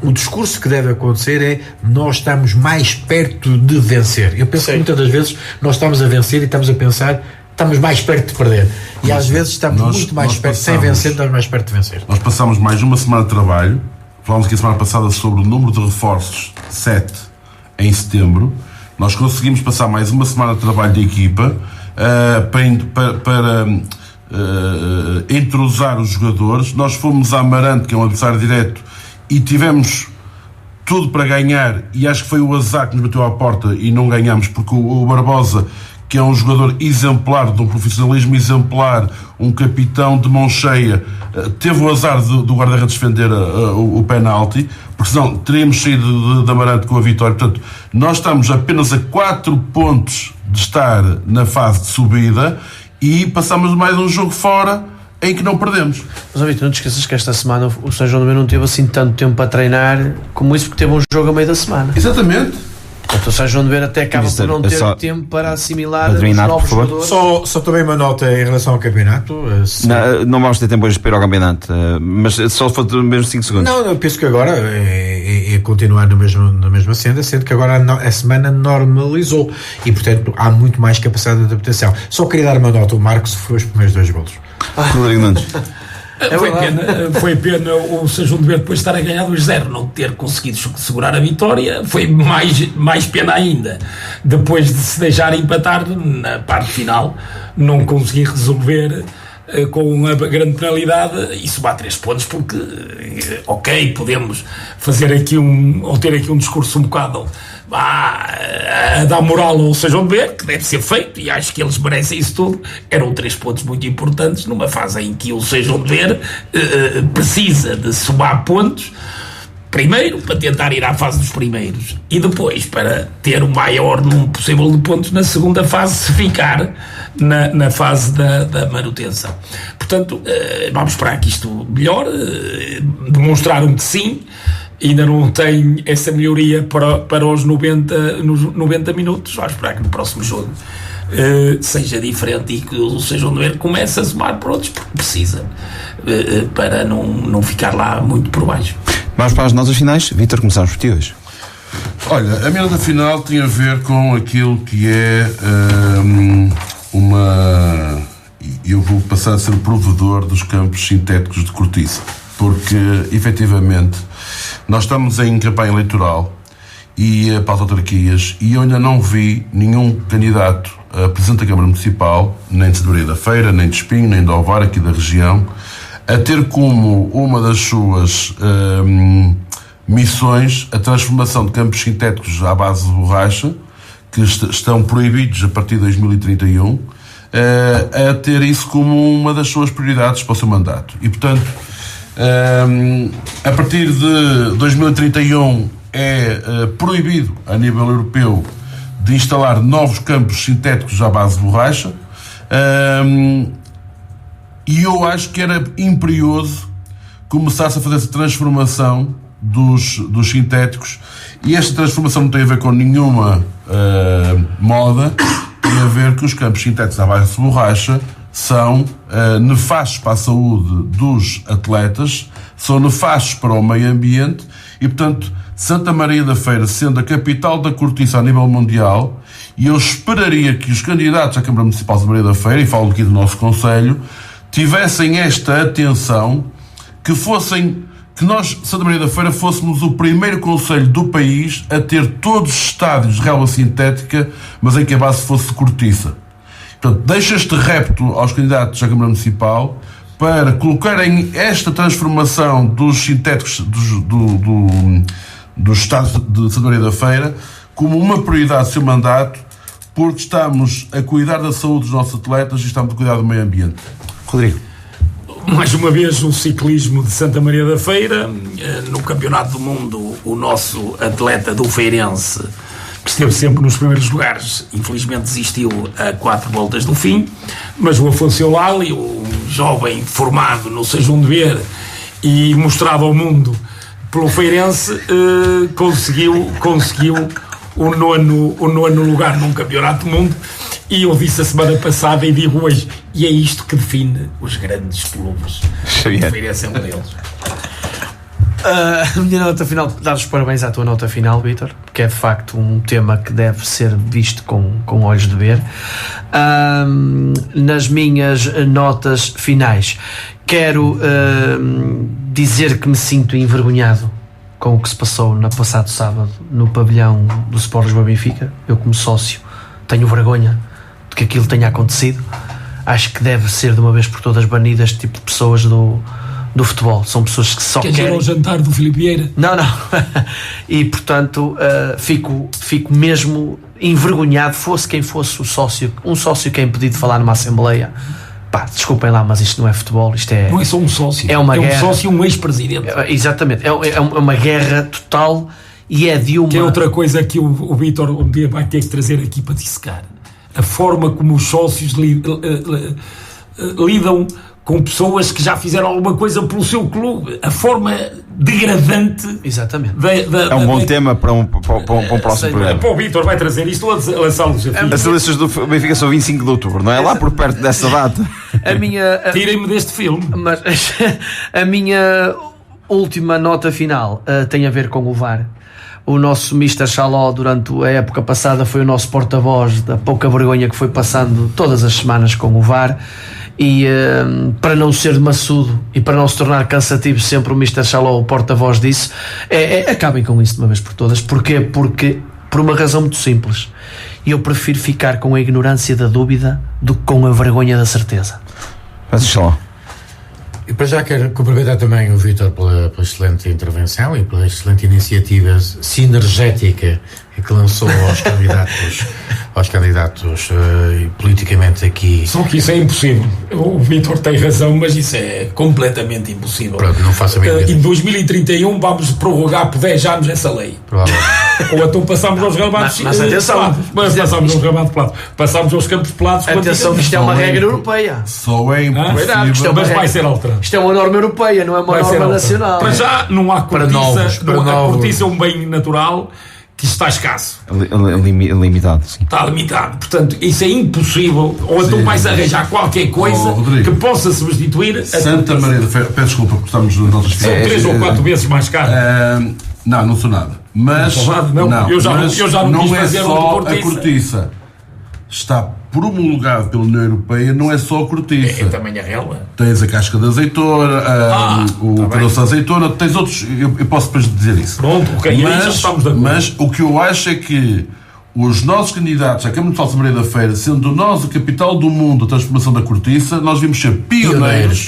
o discurso que deve acontecer é nós estamos mais perto de vencer. Eu penso que muitas das vezes nós estamos a vencer e estamos a pensar estamos mais perto de perder. E às vezes estamos muito mais perto, sem vencer, estamos mais perto de vencer. Nós passamos mais uma semana de trabalho, falámos aqui a semana passada sobre o número de reforços, 7 em setembro. Nós conseguimos passar mais uma semana de trabalho de equipa para entrosar os jogadores. Nós fomos a Amarante, que é um adversário direto, e tivemos tudo para ganhar, e acho que foi o azar que nos bateu à porta e não ganhamos, porque o Barbosa, que é um jogador exemplar, de um profissionalismo exemplar, um capitão de mão cheia, teve o azar do guarda-redes defender o penalti, porque senão teríamos saído de Amarante com a vitória. Portanto, nós estamos apenas a 4 pontos de estar na fase de subida e passamos mais um jogo fora em que não perdemos. Mas, Vitor, não te esqueças que esta semana o São João do Meio não teve assim tanto tempo para treinar como isso, porque teve um jogo a meio da semana. Exatamente. Portanto, o São João do Meio até acaba por não ter tempo para assimilar os novos jogadores. Só também uma nota em relação ao campeonato. Não vamos ter tempo hoje para ir ao campeonato, mas só for mesmo 5 segundos. Não, eu penso que agora é continuar na mesma senda, sendo que agora a semana normalizou e, portanto, há muito mais capacidade de adaptação. Só queria dar uma nota, o Marcos foi os primeiros 2 golos. Rodrigo Nunes. Foi pena o São João de Ver depois de estar a ganhar 2-0, não ter conseguido segurar a vitória. Foi mais pena ainda depois de se deixar empatar na parte final, não conseguir resolver com a grande penalidade e somar 3 pontos, porque ok, podemos fazer aqui ou ter aqui um discurso um bocado a dar moral ao São João de Ver, que deve ser feito, e acho que eles merecem isso tudo. Eram 3 pontos muito importantes numa fase em que o São João de Ver precisa de somar pontos, primeiro para tentar ir à fase dos primeiros e depois para ter o maior número possível de pontos na segunda fase, se ficar na fase da manutenção. Portanto, vamos esperar que isto melhore. Demonstraram que sim, ainda não tem essa melhoria para os 90 minutos. Vamos esperar que no próximo jogo seja diferente e que o São João de Ver comece a somar por outros, porque precisa, para não ficar lá muito por baixo. Vamos para as notas finais. Vítor, começamos por ti hoje. Olha, a minha nota final tem a ver com aquilo que é eu vou passar a ser o provedor dos campos sintéticos de cortiça, porque efetivamente nós estamos em campanha eleitoral e para as autarquias, e eu ainda não vi nenhum candidato a presidente da Câmara Municipal, nem de Santa da Feira, nem de Espinho, nem de Ovar, aqui da região, a ter como uma das suas missões a transformação de campos sintéticos à base de borracha, que estão proibidos a partir de 2031, a ter isso como uma das suas prioridades para o seu mandato. E, portanto, a partir de 2031 é proibido a nível europeu de instalar novos campos sintéticos à base de borracha, e eu acho que era imperioso começar-se a fazer essa transformação dos sintéticos, e esta transformação não tem a ver com nenhuma moda, tem a ver que os campos sintéticos à base de borracha são nefastos para a saúde dos atletas, são nefastos para o meio ambiente e, portanto, Santa Maria da Feira, sendo a capital da cortiça a nível mundial, e eu esperaria que os candidatos à Câmara Municipal de Santa Maria da Feira, e falo aqui do nosso Conselho, tivessem esta atenção, que nós, Santa Maria da Feira, fôssemos o primeiro concelho do país a ter todos os estádios de relva sintética, mas em que a base fosse de cortiça. Portanto, deixa este repto aos candidatos à Câmara Municipal para colocarem esta transformação dos sintéticos do Estado de Santa Maria da Feira como uma prioridade do seu mandato, porque estamos a cuidar da saúde dos nossos atletas e estamos a cuidar do meio ambiente. Rodrigo. Mais uma vez o ciclismo de Santa Maria da Feira. No Campeonato do Mundo, o nosso atleta do Feirense, que esteve sempre nos primeiros lugares, infelizmente desistiu a 4 voltas do fim, mas o Afonso Eulalie, um jovem formado no Sejam de Ver e mostrado ao mundo pelo Feirense, conseguiu o nono lugar num Campeonato do Mundo. E eu disse a semana passada e digo hoje, e é isto que define os grandes clubes. O Feirense é um deles. A minha nota final, dar os parabéns à tua nota final, Vítor, porque é de facto um tema que deve ser visto com olhos de ver. Nas minhas notas finais, quero dizer que me sinto envergonhado com o que se passou no passado sábado no pavilhão do Sport Lisboa Benfica. Eu, como sócio, tenho vergonha de que aquilo tenha acontecido. Acho que deve ser de uma vez por todas banido este tipo de pessoas do futebol. São pessoas que só querem... ir ao jantar do Filipe Vieira? Não. E portanto fico mesmo envergonhado, fosse quem fosse um sócio que é impedido de falar numa assembleia. Pá, desculpem lá, mas isto não é futebol, isto é... Não é só um sócio, é uma guerra. Um sócio e um ex-presidente. Exatamente, é uma guerra total e é de uma... Que é outra coisa que o Vítor um dia vai ter que trazer aqui para dissecar. A forma como os sócios lidam com pessoas que já fizeram alguma coisa pelo seu clube. A forma degradante... Exatamente. É um bom tema para um próximo programa. Pô, o Vítor vai trazer isto a lançá-los a fim. As eleições do Benfica são 25 de outubro, não é? Lá por perto dessa data. Tirem-me deste filme. Mas a minha última nota final tem a ver com o VAR. O nosso Mr. Chaló, durante a época passada, foi o nosso porta-voz da pouca vergonha que foi passando todas as semanas com o VAR. E para não ser maçudo e para não se tornar cansativo sempre o Mr. Chaló, o porta-voz disso, acabem com isso de uma vez por todas. Porquê? Porque, por uma razão muito simples, eu prefiro ficar com a ignorância da dúvida do que com a vergonha da certeza. Chaló. E para já quero cumprimentar também o Vítor pela excelente intervenção e pela excelente iniciativa sinergética que lançou aos candidatos politicamente aqui. Só que isso é impossível. O Vítor tem razão, mas isso é completamente impossível. Pronto, não faço a mínima ideia. Em 2031 vamos prorrogar por 10 anos essa lei. Provavelmente. Ou então passamos aos relevados mas atenção, passamos aos relevados pelados. Passamos aos campos pelados. Atenção, isto é uma regra europeia. Só é impossível. Mas vai ser alterado. Isto é uma norma europeia, não é uma norma nacional. Para já não há cortiça. A cortiça é um bem natural que está escasso. Limitado, sim. Está limitado. Portanto, isso é impossível. Ou então vais arranjar qualquer coisa que possa substituir a Santa Maria da Feira. Peço desculpa, porque estamos nas nossas são 3 ou 4 vezes mais caro. Não sou nada. Mas eu já não quis fazer só a cortiça. Está promulgado pela União Europeia, não é só a cortiça. É também a relva. Tens a casca de azeitona, o caroço de azeitona, tens outros, eu posso depois dizer isso. Pronto, ok, já estamos de acordo. Mas o que eu acho é que os nossos candidatos à Câmara Municipal de Santa Maria da Feira, sendo nós a capital do mundo da transformação da cortiça, nós vimos ser pioneiros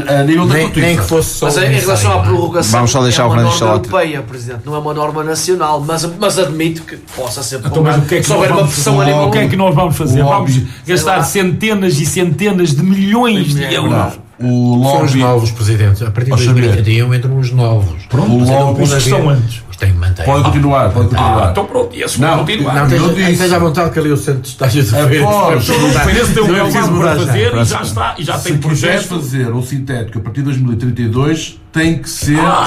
a nível da cortiça. Nem que fosse só. Mas em relação à prorrogação, vamos só deixar é uma o norma europeia, Presidente, não é uma norma nacional, mas admito que possa ser então, mas o que é que só houver uma pressão a nível. O que é que nós vamos fazer? Vamos gastar centenas e centenas de milhões de euros. São os novos, Presidente. A partir de 2031 entram os novos. Pronto, os que estão antes. Tem que manter. Pode continuar. Então pronto, e esses vão continuar. Não, esteja à vontade que ali o centro de estágio de Feirense. O Feirense tem um trabalho para fazer e já tem projeto. Se fazer o sintético a partir de 2032, tem que ser não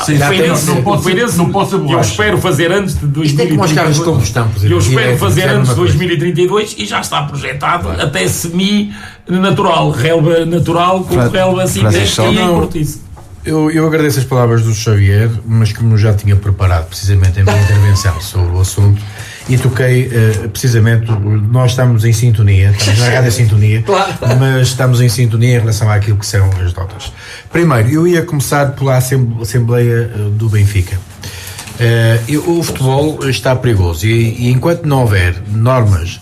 pode ser borracha. Eu espero fazer antes de 2032. Tem como os carros de combustão, eu espero fazer antes de 2032 e já está projetado até semi-natural, relva natural com relva sintética e cortiça. Eu agradeço as palavras do Xavier, mas como já tinha preparado precisamente a minha intervenção sobre o assunto e toquei precisamente, nós estamos em sintonia, estamos na rádio sintonia, mas estamos em sintonia em relação àquilo que são as notas. Primeiro, eu ia começar pela Assembleia do Benfica. O futebol está perigoso e enquanto não houver normas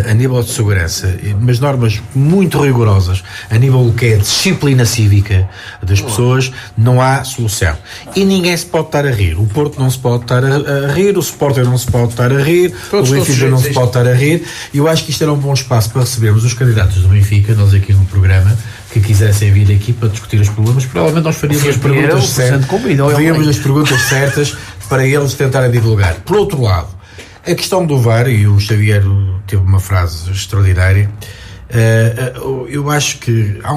a nível de segurança, mas normas muito rigorosas a nível do que é a disciplina cívica das pessoas, não há solução. E ninguém se pode estar a rir. O Porto não se pode estar a rir, o Sporting não se pode estar a rir, o Benfica não se pode estar a rir. E eu acho que isto era um bom espaço para recebermos os candidatos do Benfica, nós aqui no programa, que quisessem vir aqui para discutir os problemas. Provavelmente nós faríamos as perguntas certas, faríamos as perguntas certas para eles tentarem divulgar. Por outro lado, a questão do VAR, e o Xavier teve uma frase extraordinária, eu acho que há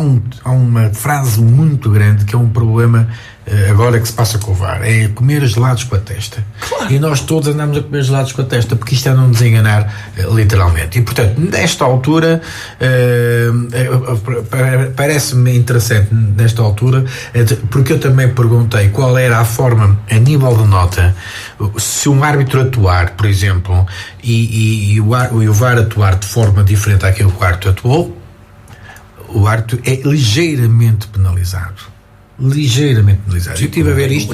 uma frase muito grande que é um problema agora que se passa com o VAR, é comer gelados com a testa. Claro. E nós todos andamos a comer gelados com a testa, porque isto é não nos enganar literalmente. E portanto, nesta altura, parece-me interessante nesta altura, porque eu também perguntei qual era a forma, a nível de nota, se um árbitro atuar, por exemplo, e o VAR atuar de forma diferente àquilo que o árbitro atuou, o árbitro é ligeiramente penalizado. Ligeiramente penalizado. Eu estive a ver isto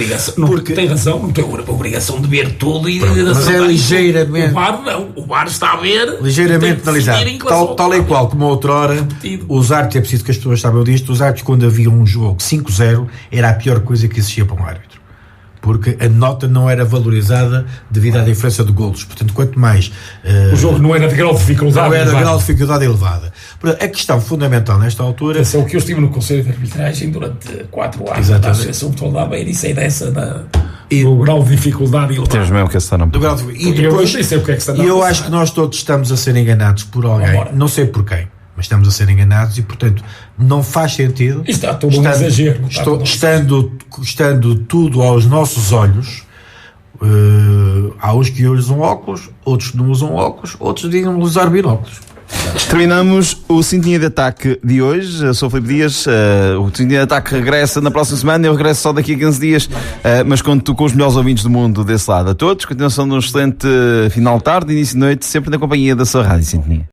porque tem razão, não tem a obrigação de ver tudo e mas é ligeiramente. O VAR não, o VAR está a ver ligeiramente penalizado. Tal e qual como outrora, os árbitros, é preciso que as pessoas saibam disto, os árbitros, quando havia um jogo 5-0, era a pior coisa que existia para um árbitro. Porque a nota não era valorizada devido à diferença de golos. Portanto, quanto mais... o jogo não era de grau de dificuldade elevada. Não era de grau de dificuldade elevada. Portanto, a questão fundamental nesta altura... Atenção que eu estive no Conselho de Arbitragem durante 4 anos. Exatamente. Da Associação de Futebol da Beira e sei dessa do grau de dificuldade elevada. Temos mesmo que esse não. E depois, eu acho que nós todos estamos a ser enganados por alguém. Não sei por quem. Mas estamos a ser enganados e, portanto, não faz sentido. Está todo um exagero. Estando tudo aos nossos olhos, há uns que usam óculos, outros que não usam óculos, outros digam usar binóculos. Terminamos o Sintonia de Ataque de hoje. Eu sou o Filipe Dias. O Sintonia de Ataque regressa na próxima semana. Eu regresso só daqui a 15 dias. Mas conto com os melhores ouvintes do mundo desse lado. A todos, continuação de um excelente final de tarde, início de noite, sempre na companhia da sua Rádio Sintonia.